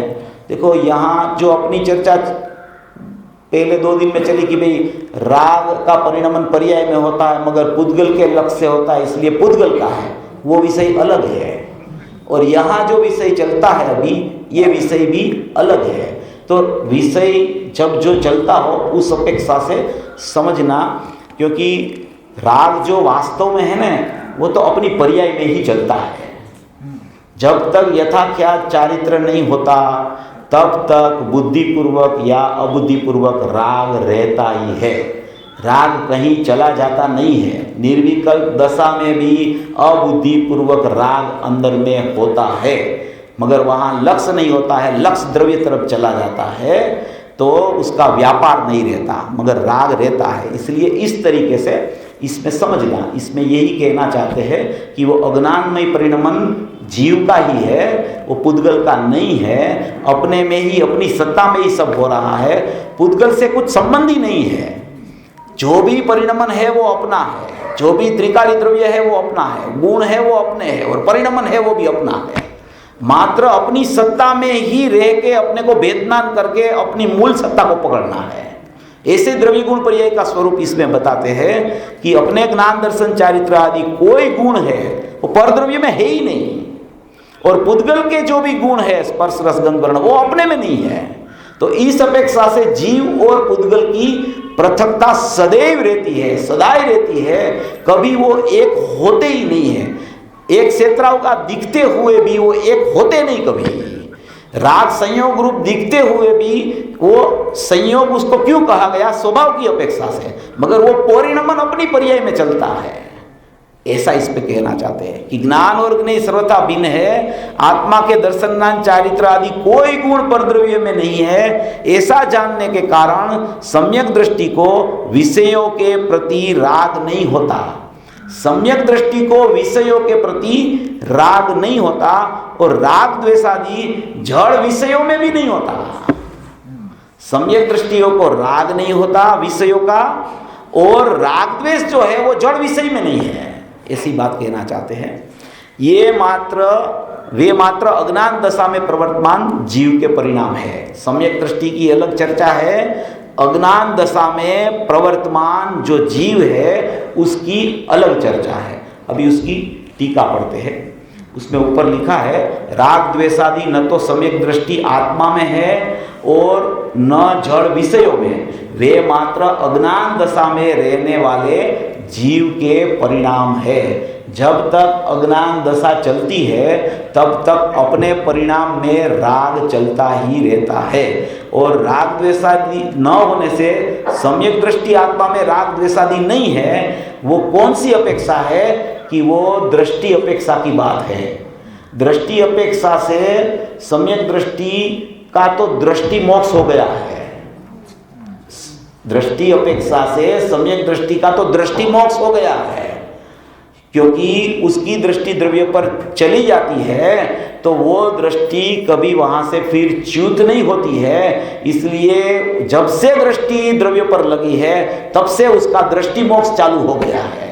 देखो यहाँ जो अपनी चर्चा पहले 2 दिन में चली कि भाई राग का परिणमन पर्याय में होता है मगर पुद्गल के लक्ष्य से होता है, इसलिए पुद्गल का है, वो विषय अलग है। और यहाँ जो विषय चलता है अभी, ये विषय भी अलग है। तो विषय जब जो चलता हो उस अपेक्षा से समझना, क्योंकि राग जो वास्तव में है ना, वो तो अपनी पर्याय में ही चलता है। जब तक यथाख्यात चारित्र नहीं होता तब तक बुद्धिपूर्वक या अबुद्धिपूर्वक राग रहता ही है। राग कहीं चला जाता नहीं है। निर्विकल्प दशा में भी अबुद्धिपूर्वक राग अंदर में होता है, मगर वहाँ लक्ष्य नहीं होता है, लक्ष्य द्रव्य तरफ चला जाता है तो उसका व्यापार नहीं रहता, मगर राग रहता है। इसलिए इस तरीके से इसमें समझना, इसमें यही कहना चाहते हैं कि वो अज्ञानमय परिणमन जीव का ही है, वो पुद्गल का नहीं है। अपने में ही, अपनी सत्ता में ही सब हो रहा है, पुद्गल से कुछ संबंध ही नहीं है। जो भी परिणमन है वो अपना है, जो भी त्रिकाली द्रव्य है वो अपना है, गुण है वो अपने है, और परिणमन है वो भी अपना है। मात्र अपनी सत्ता में ही रह के अपने को भेदनान करके अपनी मूल सत्ता को पकड़ना है। ऐसे द्रव्य गुण पर्याय का स्वरूप इसमें बताते हैं कि अपने ज्ञान दर्शन चारित्र आदि कोई गुण है वो परद्रव्य में है ही नहीं, और पुद्गल के जो भी गुण है स्पर्श रस गंध वर्ण वो अपने में नहीं है। तो इस अपेक्षा से जीव और पुद्गल की पृथकता सदैव रहती है, सदाई रहती है, कभी वो एक होते ही नहीं है। एक क्षेत्राओं का दिखते हुए भी वो एक होते नहीं कभी। राग संयोग रूप दिखते हुए भी वो संयोग उसको क्यों कहा गया, स्वभाव की अपेक्षा से, मगर वो परिणमन अपनी पर्याय में चलता है। ऐसा इस पे कहना चाहते हैं कि ज्ञान और ज्ञेय सर्वथा भिन्न है, आत्मा के दर्शन ज्ञान चारित्र आदि कोई गुण परद्रव्य में नहीं है। ऐसा जानने के कारण सम्यक दृष्टि को विषयों के प्रति राग नहीं होता। सम्यक दृष्टि को विषयों के प्रति राग नहीं होता और राग द्वेष आदि जड़ विषयों में भी नहीं होता। सम्यक दृष्टियों को राग नहीं होता विषयों का, और राग द्वेष जो है वो जड़ विषय में नहीं है, ऐसी बात कहना चाहते हैं। वे मात्र अज्ञान दशा में प्रवर्तमान जीव के परिणाम है। सम्यक दृष्टि की अलग चर्चा है, अज्ञान दशा में प्रवर्तमान जो जीव है उसकी अलग चर्चा है। अभी उसकी टीका पढ़ते हैं। उसमें ऊपर लिखा है, राग द्वेषादि न तो सम्यक दृष्टि आत्मा में है और न जड़ विषयों में, वे मात्र अज्ञान दशा में रहने वाले जीव के परिणाम है। जब तक अज्ञान दशा चलती है तब तक अपने परिणाम में राग चलता ही रहता है, और राग द्वेषादि न होने से सम्यक दृष्टि आत्मा में राग द्वेषादि नहीं है। वो कौन सी अपेक्षा है कि वो दृष्टि अपेक्षा की बात है। दृष्टि अपेक्षा से सम्यक दृष्टि का तो दृष्टि मोक्ष हो गया है। दृष्टि अपेक्षा से सम्यक दृष्टि का तो दृष्टि मोक्ष हो गया है, क्योंकि उसकी दृष्टि द्रव्य पर चली जाती है तो वो दृष्टि कभी वहां से फिर च्युत नहीं होती है। इसलिए जब से दृष्टि द्रव्य पर लगी है तब से उसका दृष्टि मोक्ष चालू हो गया है,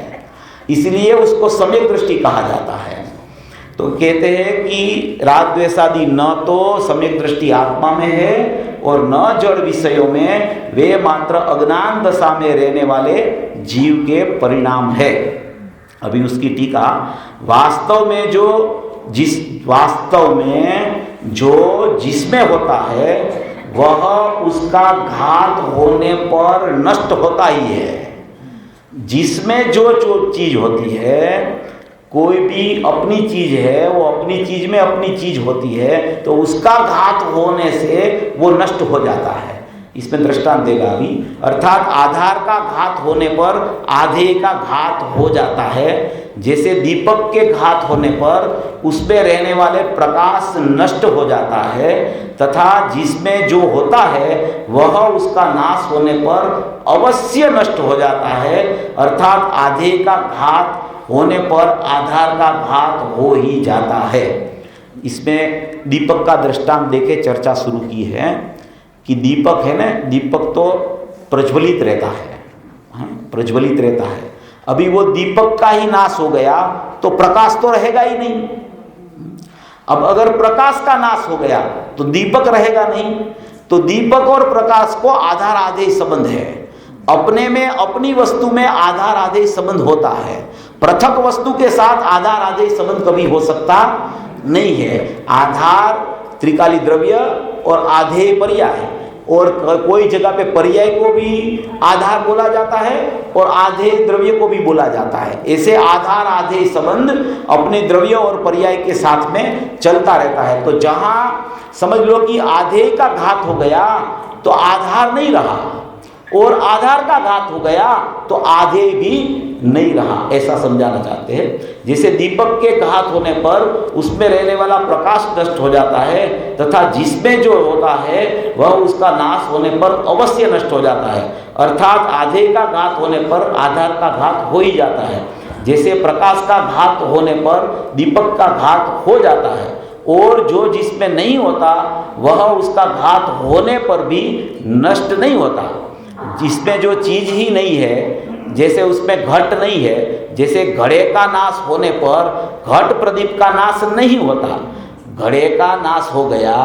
इसलिए उसको सम्यक दृष्टि कहा जाता है। तो कहते हैं कि राग द्वेषादि न तो सम्यक दृष्टि आत्मा में है और न जड़ विषयों में, वे मात्र अज्ञान दशा में रहने वाले जीव के परिणाम है। अभी उसकी टीका, वास्तव में जिसमें होता है वह उसका घात होने पर नष्ट होता ही है। जिसमें जो चीज होती है, कोई भी अपनी चीज है, वो अपनी चीज में अपनी चीज होती है तो उसका घात होने से वो नष्ट हो जाता है। इसमें दृष्टांत देगा अभी, अर्थात आधार का घात होने पर आधे का घात हो जाता है। जैसे दीपक के घात होने पर उसमें रहने वाले प्रकाश नष्ट हो जाता है, तथा जिसमें जो होता है वह उसका नाश होने पर अवश्य नष्ट हो जाता है। अर्थात आधे का घात होने पर आधार का घात हो ही जाता है। इसमें दीपक का दृष्टांत देके चर्चा शुरू की है कि दीपक है ना, दीपक तो प्रज्वलित रहता है, प्रज्वलित रहता है। अभी वो दीपक का ही नाश हो गया तो प्रकाश तो रहेगा ही नहीं। अब अगर प्रकाश का नाश हो गया तो दीपक रहेगा नहीं। तो दीपक और प्रकाश को आधार आधेय संबंध है। अपने में अपनी वस्तु में आधार आधेय संबंध होता है, पृथक वस्तु के साथ आधार आधेय संबंध कभी हो सकता नहीं है। आधार त्रिकाली द्रव्य और आधेय पर्याय, और कोई जगह पे पर्याय को भी आधार बोला जाता है और आधेय द्रव्य को भी बोला जाता है। ऐसे आधार आधेय संबंध अपने द्रव्य और पर्याय के साथ में चलता रहता है। तो जहां समझ लो कि आधेय का घात हो गया तो आधार नहीं रहा, और आधार का घात हो गया तो आधेय भी नहीं रहा, ऐसा समझाना चाहते हैं। जैसे दीपक के घात होने पर उसमें रहने वाला प्रकाश नष्ट हो जाता है, तथा जिसमें जो होता है वह उसका नाश होने पर अवश्य नष्ट हो जाता है। अर्थात आधे का घात होने पर आधार का घात हो ही जाता है। जैसे प्रकाश का घात होने पर दीपक का घात हो जाता है, और जो जिसमें नहीं होता वह उसका घात होने पर भी नष्ट नहीं होता। जिसमें जो चीज ही नहीं है, जैसे उसमें घट नहीं है, जैसे घड़े का नाश होने पर घट प्रदीप का नाश नहीं होता। घड़े का नाश हो गया,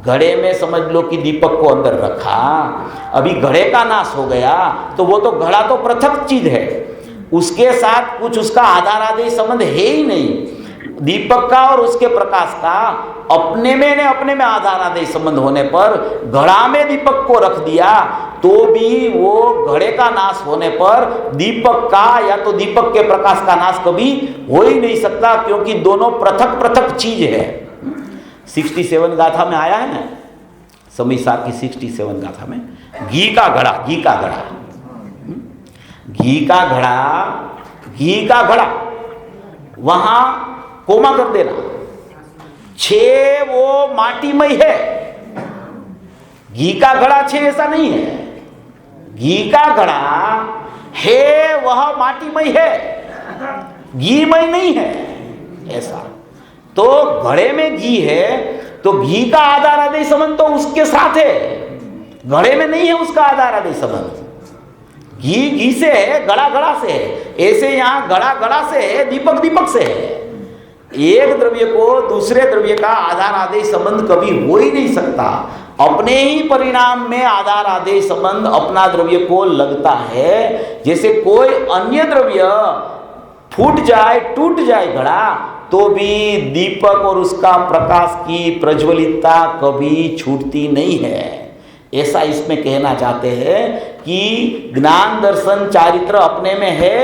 घड़े में समझ लो कि दीपक को अंदर रखा, अभी घड़े का नाश हो गया तो वो तो घड़ा तो पृथक चीज है, उसके साथ कुछ उसका आधार आधेय संबंध है ही नहीं। दीपक का और उसके प्रकाश का अपने में आधार आधेय संबंध होने पर घड़ा में दीपक को रख दिया तो भी वो घड़े का नाश होने पर दीपक का या तो दीपक के प्रकाश का नाश कभी हो ही नहीं सकता, क्योंकि दोनों पृथक पृथक चीज है। 67 गाथा में आया है ना, समीसा की 67 गाथा में, घी का घड़ा वहां कोमा कर देना। 6 वो माटीमय है, घी का घड़ा 6 ऐसा नहीं है। घी का घड़ा है वह माटीमय है, घीमय नहीं है ऐसा। तो घड़े में घी है तो घी का आधार आदि संबंध तो उसके साथ है, घड़े में नहीं है उसका आधार आदि संबंध। घी घी से है, घड़ा घड़ा से है। ऐसे यहां घड़ा घड़ा से है, दीपक दीपक से है। एक द्रव्य को दूसरे द्रव्य का आधार आदेश संबंध कभी हो ही नहीं सकता। अपने ही परिणाम में आधार आदेश संबंध अपना द्रव्य को लगता है। जैसे कोई अन्य द्रव्य फूट जाए, टूट जाए घड़ा, तो भी दीपक और उसका प्रकाश की प्रज्वलितता कभी छूटती नहीं है। ऐसा इसमें कहना चाहते हैं कि ज्ञान दर्शन चारित्र अपने में है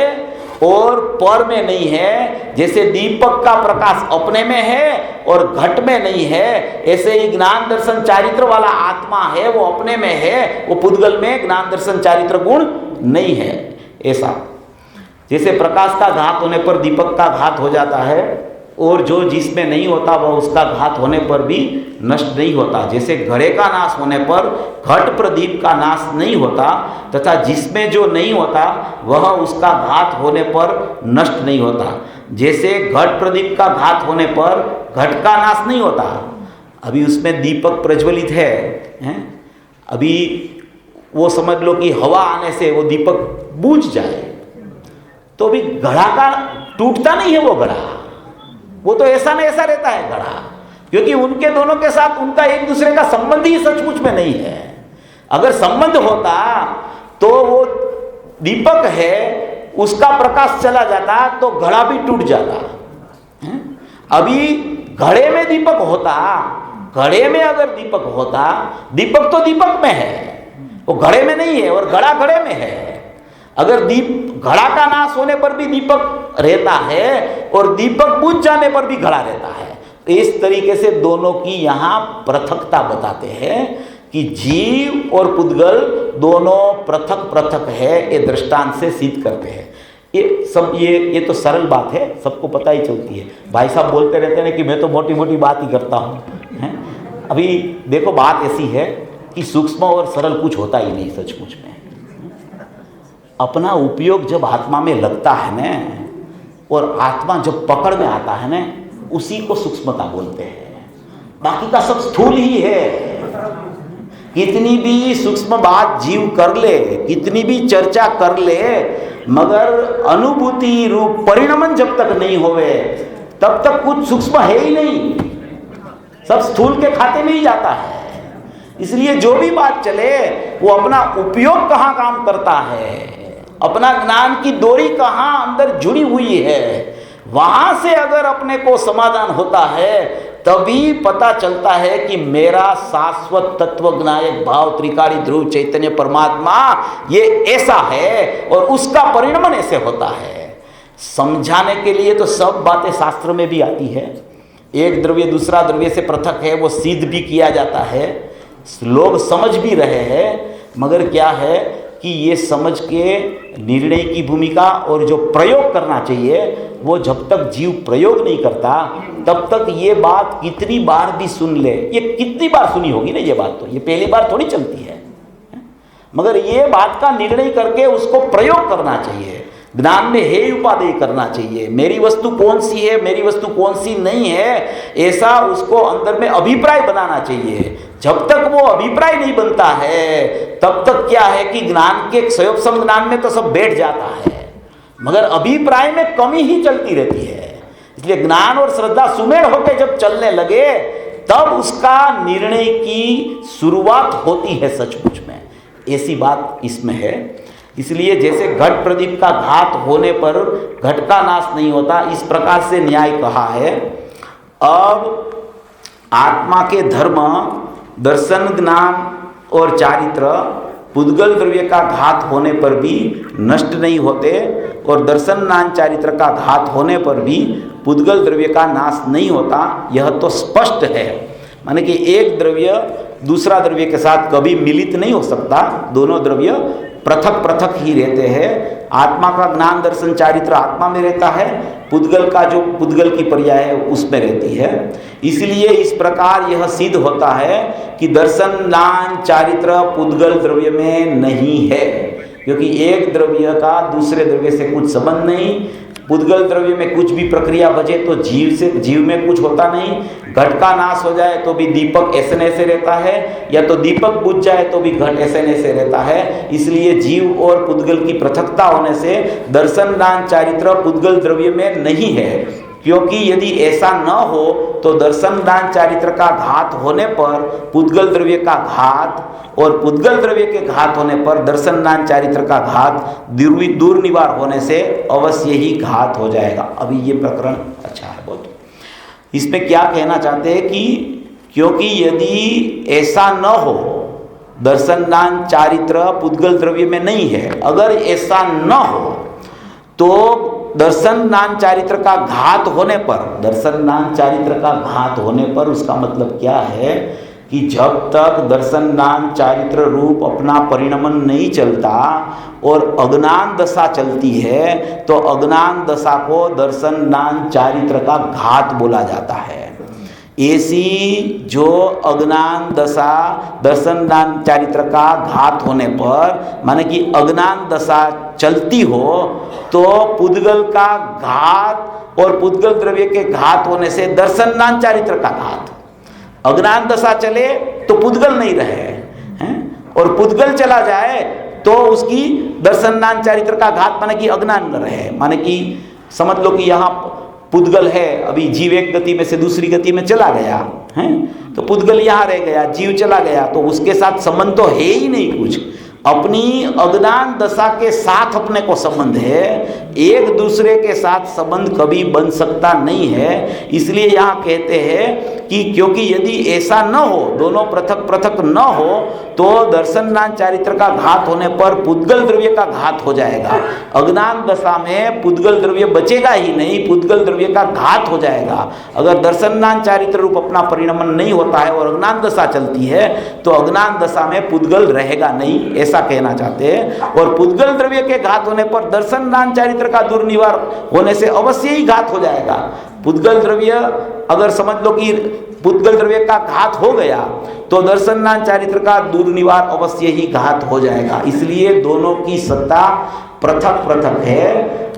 और पर में नहीं है। जैसे दीपक का प्रकाश अपने में है और घट में नहीं है, ऐसे ही ज्ञान दर्शन चारित्र वाला आत्मा है, वो अपने में है, वो पुद्गल में ज्ञान दर्शन चारित्र गुण नहीं है। ऐसा जैसे प्रकाश का घात होने पर दीपक का घात हो जाता है, और जो जिसमें नहीं होता वह उसका घात होने पर भी नष्ट नहीं होता। जैसे घड़े का नाश होने पर घट प्रदीप का नाश नहीं होता, तथा जिसमें जो नहीं होता वह उसका घात होने पर नष्ट नहीं होता। जैसे घट प्रदीप का घात होने पर घट का नाश नहीं होता, अभी उसमें दीपक प्रज्वलित है, अभी वो समझ लो कि हवा आने से वो दीपक बुझ जाए, तो भी घड़ा का टूटता नहीं है वो घड़ा, वो तो ऐसा न ऐसा रहता है घड़ा, क्योंकि उनके दोनों के साथ उनका एक दूसरे का संबंध ही सचमुच में नहीं है। अगर संबंध होता तो वो दीपक है, उसका प्रकाश चला जाता तो घड़ा भी टूट जाता। अभी घड़े में दीपक होता, घड़े में अगर दीपक होता, दीपक तो दीपक में है, वो घड़े में नहीं है, और घड़ा घड़े में है। अगर घड़ा का नाश होने पर भी दीपक रहता है और दीपक बुझ जाने पर भी घड़ा रहता है। तो इस तरीके से दोनों की यहाँ पृथकता बताते हैं कि जीव और पुद्गल दोनों पृथक पृथक है, ये दृष्टांत से सिद्ध करते हैं। ये तो सरल बात है, सबको पता ही चलती है। भाई साहब बोलते रहते हैं कि मैं तो मोटी मोटी बात ही करता हूँ। अभी देखो बात ऐसी है कि सूक्ष्म और सरल कुछ होता ही नहीं सचमुच में। अपना उपयोग जब आत्मा में लगता है न, और आत्मा जब पकड़ में आता है न, उसी को सूक्ष्मता बोलते हैं। बाकी का सब स्थूल ही है। कितनी भी सूक्ष्म बात जीव कर ले, कितनी भी चर्चा कर ले, मगर अनुभूति रूप परिणमन जब तक नहीं होवे तब तक कुछ सूक्ष्म है ही नहीं, सब स्थूल के खाते में ही जाता है। इसलिए जो भी बात चले वो अपना उपयोग कहाँ काम करता है, अपना ज्ञान की डोरी कहाँ अंदर जुड़ी हुई है, वहां से अगर अपने को समाधान होता है तभी पता चलता है कि मेरा शाश्वत तत्व ज्ञायक भाव त्रिकाली ध्रुव चैतन्य परमात्मा ये ऐसा है और उसका परिणमन ऐसे होता है। समझाने के लिए तो सब बातें शास्त्र में भी आती है। एक द्रव्य दूसरा द्रव्य से पृथक है, वो सिद्ध भी किया जाता है, लोग समझ भी रहे हैं। मगर क्या है कि ये समझ के निर्णय की भूमिका और जो प्रयोग करना चाहिए वो जब तक जीव प्रयोग नहीं करता तब तक ये बात कितनी बार भी सुन ले, ये कितनी बार सुनी होगी ना ये बात, तो ये पहली बार थोड़ी चलती है। मगर ये बात का निर्णय करके उसको प्रयोग करना चाहिए, ज्ञान में हे उपादेय करना चाहिए। मेरी वस्तु कौन सी है, मेरी वस्तु कौन सी नहीं है, ऐसा उसको अंदर में अभिप्राय बनाना चाहिए। जब तक वो अभिप्राय नहीं बनता है तब तक क्या है कि ज्ञान के स्वयं ज्ञान में तो सब बैठ जाता है, मगर अभिप्राय में कमी ही चलती रहती है। इसलिए ज्ञान और श्रद्धा सुमेर होकर जब चलने लगे तब उसका निर्णय की शुरुआत होती है सचमुच में, ऐसी बात इसमें है। इसलिए जैसे घट प्रदीप का घात होने पर घट का नाश नहीं होता, इस प्रकार से न्याय कहा है। अब आत्मा के धर्म दर्शन ज्ञान और चारित्र पुद्गल द्रव्य का घात होने पर भी नष्ट नहीं होते, और दर्शन ज्ञान चारित्र का घात होने पर भी पुद्गल द्रव्य का नाश नहीं होता। यह तो स्पष्ट है, माने कि एक द्रव्य दूसरा द्रव्य के साथ कभी मिलित नहीं हो सकता, दोनों द्रव्य पृथक पृथक ही रहते हैं। आत्मा का ज्ञान दर्शन चारित्र आत्मा में रहता है, पुद्गल का जो पुद्गल की पर्याय है उसमें रहती है। इसलिए इस प्रकार यह सिद्ध होता है कि दर्शन ज्ञान चारित्र पुद्गल द्रव्य में नहीं है, क्योंकि एक द्रव्य का दूसरे द्रव्य से कुछ संबंध नहीं। पुद्गल द्रव्य में कुछ भी प्रक्रिया बचे तो जीव में कुछ होता नहीं। घट का नाश हो जाए तो भी दीपक ऐसे ऐसे रहता है, या तो दीपक बुझ जाए तो भी घट ऐसे ऐसे रहता है। इसलिए जीव और पुद्गल की पृथकता होने से दर्शन ज्ञान चारित्र पुद्गल द्रव्य में नहीं है, क्योंकि यदि ऐसा न हो तो दर्शन ज्ञान चारित्र का घात होने पर पुद्गल द्रव्य का घात और पुद्गल द्रव्य के घात होने पर दर्शन ज्ञान चारित्र का घात दुर्निवार होने से अवश्य ही घात हो जाएगा। अभी ये प्रकरण अच्छा है बहुत। इसमें क्या कहना चाहते हैं कि क्योंकि यदि ऐसा न हो, दर्शन ज्ञान चारित्र पुद्गल द्रव्य में नहीं है, अगर ऐसा न हो तो दर्शन ज्ञान चारित्र का घात होने पर, दर्शन ज्ञान चारित्र का घात होने पर उसका मतलब क्या है कि जब तक दर्शन ज्ञान चारित्र रूप अपना परिणमन नहीं चलता और अज्ञान दशा चलती है, तो अज्ञान दशा को दर्शन ज्ञान चारित्र का घात बोला जाता है। ऐसी जो अज्ञान दशा दर्शन ज्ञान चारित्र का घात होने पर, माने कि अज्ञान दशा चलती हो, तो पुद्गल का घात और पुद्गल द्रव्य के घात होने से दर्शन ज्ञान चारित्र का घात। अज्ञान दशा चले तो पुद्गल नहीं रहे हैं, और पुद्गल चला जाए तो उसकी दर्शन ज्ञान चारित्र का घात माने कि अज्ञान न रहे। माने कि समझ लो कि यहाँ पुद्गल है, अभी जीव एक गति में से दूसरी गति में चला गया है, तो पुद्गल यहाँ रह गया, जीव चला गया, तो उसके साथ संबंध तो है ही नहीं कुछ। अपनी अज्ञान दशा के साथ अपने को संबंध है, एक दूसरे के साथ संबंध कभी बन सकता नहीं है। इसलिए यहाँ कहते हैं कि क्योंकि यदि ऐसा न हो, दोनों पृथक पृथक न हो, तो दर्शन ज्ञान चारित्र का घात होने पर पुद्गल द्रव्य का घात हो जाएगा। अज्ञान दशा में पुद्गल द्रव्य बचेगा ही नहीं, पुद्गल द्रव्य का घात हो जाएगा। अगर दर्शन ज्ञान चारित्र रूप अपना परिणमन नहीं होता है और अज्ञान दशा चलती है, तो अज्ञान दशा में पुद्गल रहेगा नहीं, ऐसा कहना चाहते हैं। और पुद्गल द्रव्य के घात होने पर दर्शन ज्ञान चारित्र का दुर्निवार होने से अवश्य ही घात हो जाएगा। पुद्गल द्रव्य अगर समझ लो कि पुद्गल द्रव्य का घात हो गया तो दर्शन ज्ञान चारित्र का दुर्निवार अवश्य ही घात हो जाएगा। इसलिए दोनों की सत्ता पृथक पृथक है।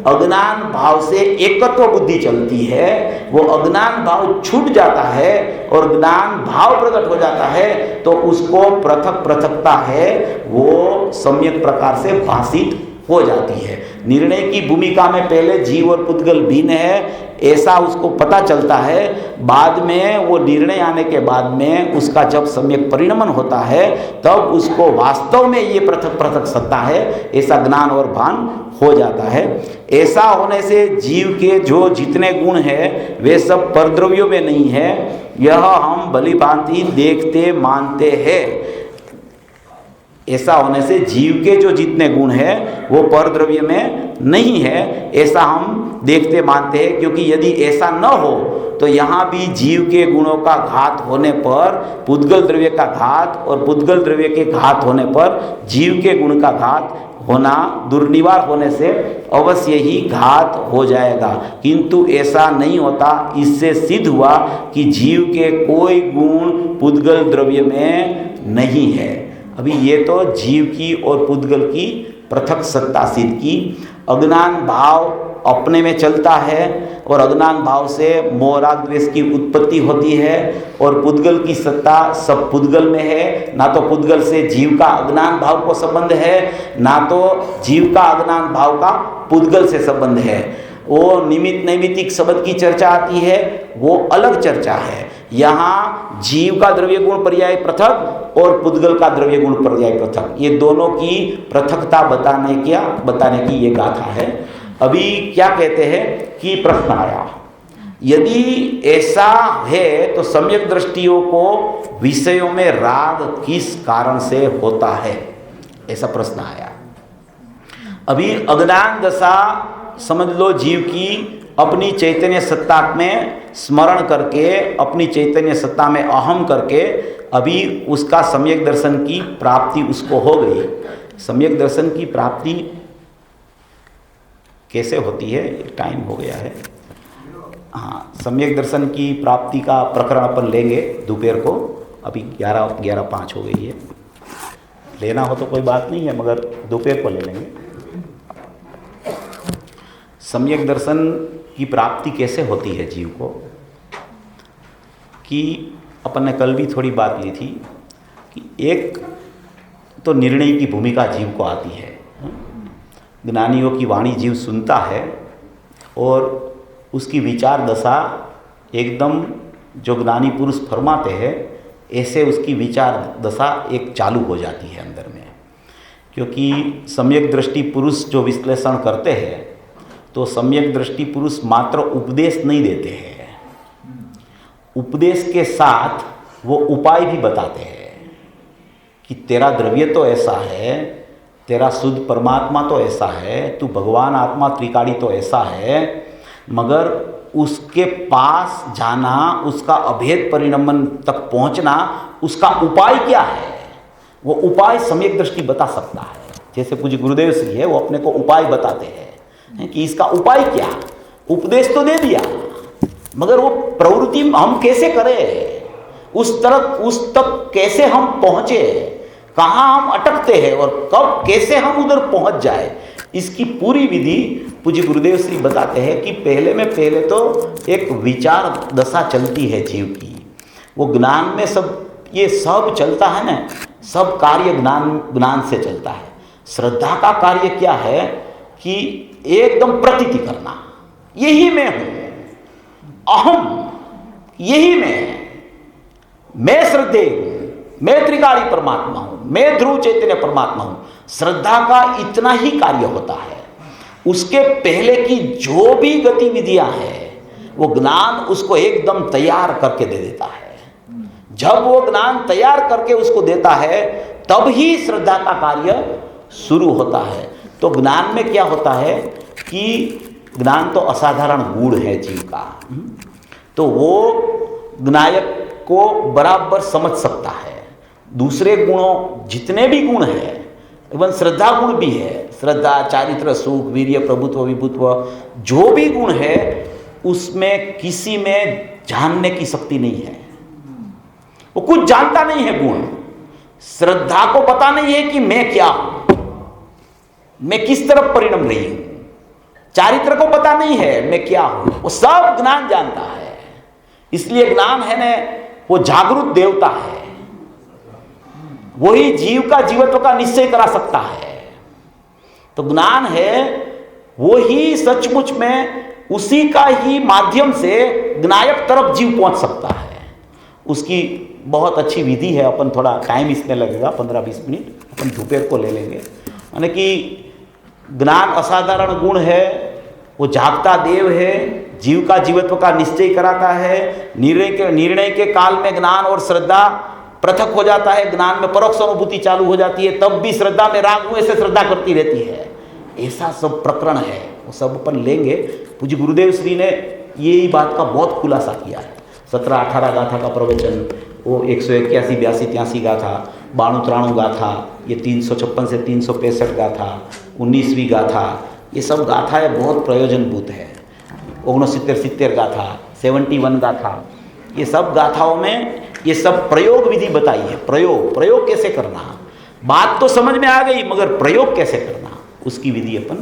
अज्ञान भाव से एकत्व बुद्धि चलती है, वो अज्ञान भाव छूट जाता है और ज्ञान भाव प्रकट हो जाता है, तो उसको पृथक पृथकता है वो सम्यक प्रकार से भाषित हो जाती है। निर्णय की भूमिका में पहले जीव और पुद्गल भिन्न है ऐसा उसको पता चलता है, बाद में वो निर्णय आने के बाद में उसका जब सम्यक परिणमन होता है तब उसको वास्तव में ये पृथक पृथक सत्ता है ऐसा ज्ञान और भान हो जाता है। ऐसा होने से जीव के जो जितने गुण हैं वे सब परद्रव्यों में नहीं है, यह हम भलीभांति देखते मानते हैं। ऐसा होने से जीव के जो जितने गुण हैं वो परद्रव्य में नहीं है, ऐसा हम देखते मानते हैं। क्योंकि यदि ऐसा न हो तो यहाँ भी जीव के गुणों का घात होने पर पुद्गल द्रव्य का घात और पुद्गल द्रव्य के घात होने पर जीव के गुण का घात होना दुर्निवार होने से अवश्य ही घात हो जाएगा। किंतु ऐसा नहीं होता। इससे सिद्ध हुआ कि जीव के कोई गुण पुद्गल द्रव्य में नहीं है। अभी ये तो जीव की और पुद्गल की पृथक सत्ता सिद्ध की। अज्ञान भाव अपने में चलता है और अज्ञान भाव से मोह राग द्वेष की उत्पत्ति होती है, और पुद्गल की सत्ता सब पुद्गल में है। ना तो पुद्गल से जीव का अज्ञान भाव को संबंध है, ना तो जीव का अज्ञान भाव का पुद्गल से संबंध है। वो निमित्त नैमित्तिक शब्द की चर्चा आती है, वो अलग चर्चा है। यहाँ जीव का द्रव्य गुण पर्याय पृथक और पुद्गल का द्रव्य गुण पर्याय पृथक, ये दोनों की पृथकता बताने की ये गाथा है। अभी क्या कहते हैं कि प्रश्न आया, यदि ऐसा है तो सम्यक दृष्टियों को विषयों में राग किस कारण से होता है, ऐसा प्रश्न आया। अभी अज्ञान दशा समझ लो जीव की अपनी चैतन्य सत्ता में स्मरण करके, अपनी चैतन्य सत्ता में अहम करके अभी उसका सम्यक दर्शन की प्राप्ति उसको हो गई। सम्यक दर्शन की प्राप्ति कैसे होती है, टाइम हो गया है। हाँ, सम्यक दर्शन की प्राप्ति का प्रकरण अपन लेंगे दोपहर को। अभी 11:05 हो गई है। लेना हो तो कोई बात नहीं है, मगर दोपहर को ले लेंगे। सम्यक दर्शन की प्राप्ति कैसे होती है जीव को, कि अपन ने कल भी थोड़ी बात ली थी कि एक तो निर्णय की भूमिका जीव को आती है। ज्ञानियों की वाणी जीव सुनता है और उसकी विचार दशा एकदम जो ज्ञानी पुरुष फरमाते हैं ऐसे उसकी विचार दशा एक चालू हो जाती है अंदर में। क्योंकि सम्यक दृष्टि पुरुष जो विश्लेषण करते हैं तो सम्यक दृष्टि पुरुष मात्र उपदेश नहीं देते हैं, उपदेश के साथ वो उपाय भी बताते हैं कि तेरा द्रव्य तो ऐसा है, तेरा शुद्ध परमात्मा तो ऐसा है, तू भगवान आत्मा त्रिकाड़ी तो ऐसा है, मगर उसके पास जाना, उसका अभेद परिणमन तक पहुंचना, उसका उपाय क्या है, वो उपाय सम्यक दृष्टि बता सकता है। जैसे पूज्य गुरुदेव श्री है, वो अपने को उपाय बताते हैं कि इसका उपाय क्या। उपदेश तो दे दिया, मगर वो प्रवृत्ति हम कैसे करें, उस तक कैसे हम पहुंचे, कहाँ हम अटकते हैं और कब कैसे हम उधर पहुंच जाए, इसकी पूरी विधि पूज्य गुरुदेव श्री बताते हैं कि पहले तो एक विचार दशा चलती है जीव की। वो ज्ञान में ये सब चलता है ना, सब कार्य ज्ञान से चलता है। श्रद्धा का कार्य क्या है कि एकदम प्रतीति करना, यही मैं हूं, अहम यही मैं श्रद्धे हूं, मैं त्रिकाली परमात्मा हूं, मैं ध्रुव चैतन्य परमात्मा हूं। श्रद्धा का इतना ही कार्य होता है। उसके पहले की जो भी गतिविधियां हैं वो ज्ञान उसको एकदम तैयार करके दे देता है। जब वो ज्ञान तैयार करके उसको देता है तब ही श्रद्धा का कार्य शुरू होता है। तो ज्ञान में क्या होता है कि ज्ञान तो असाधारण गुण है जीव का, तो वो ज्ञायक को बराबर समझ सकता है। दूसरे गुणों, जितने भी गुण हैं, इवन श्रद्धा गुण भी है, श्रद्धा, चारित्र, सुख, वीर्य, प्रभुत्व, विभुत्व, जो भी गुण है उसमें किसी में जानने की शक्ति नहीं है। वो कुछ जानता नहीं है गुण। श्रद्धा को पता नहीं है कि मैं क्या हूं, मैं किस तरफ परिणम रही हूं। चारित्र को पता नहीं है मैं क्या हूं, वो सब ज्ञान जानता है। इसलिए ज्ञान है ना, वो जागरूक देवता है, वही जीव का जीवत्व का निश्चय करा सकता है। तो ज्ञान है वो ही सचमुच में, उसी का ही माध्यम से ज्ञायक तरफ जीव पहुंच सकता है। उसकी बहुत अच्छी विधि है। अपन थोड़ा टाइम इसमें लगेगा, 15-20 मिनट अपन दोपहर को ले लेंगे। यानी कि ज्ञान असाधारण गुण है, वो जागता देव है, जीव का जीवत्व का निश्चय कराता है। निर्णय के काल में ज्ञान और श्रद्धा पृथक हो जाता है, ज्ञान में परोक्ष अनुभूति चालू हो जाती है, तब भी श्रद्धा में राग हुए से श्रद्धा करती रहती है। ऐसा सब प्रकरण है, वो सब अपन लेंगे। पूज्य गुरुदेव श्री ने यही बात का बहुत खुलासा किया है। 17-18 गाथा का प्रवचन, वो 181, 82, 83 गाथा, 92-93 गाथा, ये 356 से 365 गाथा, 19वीं गाथा, ये सब गाथाएँ बहुत प्रयोजनभूत है। 69-70 गाथा, 71 गाथा, ये सब गाथाओं में ये सब प्रयोग विधि बताई है। प्रयोग कैसे करना, बात तो समझ में आ गई, मगर प्रयोग कैसे करना, उसकी विधि अपन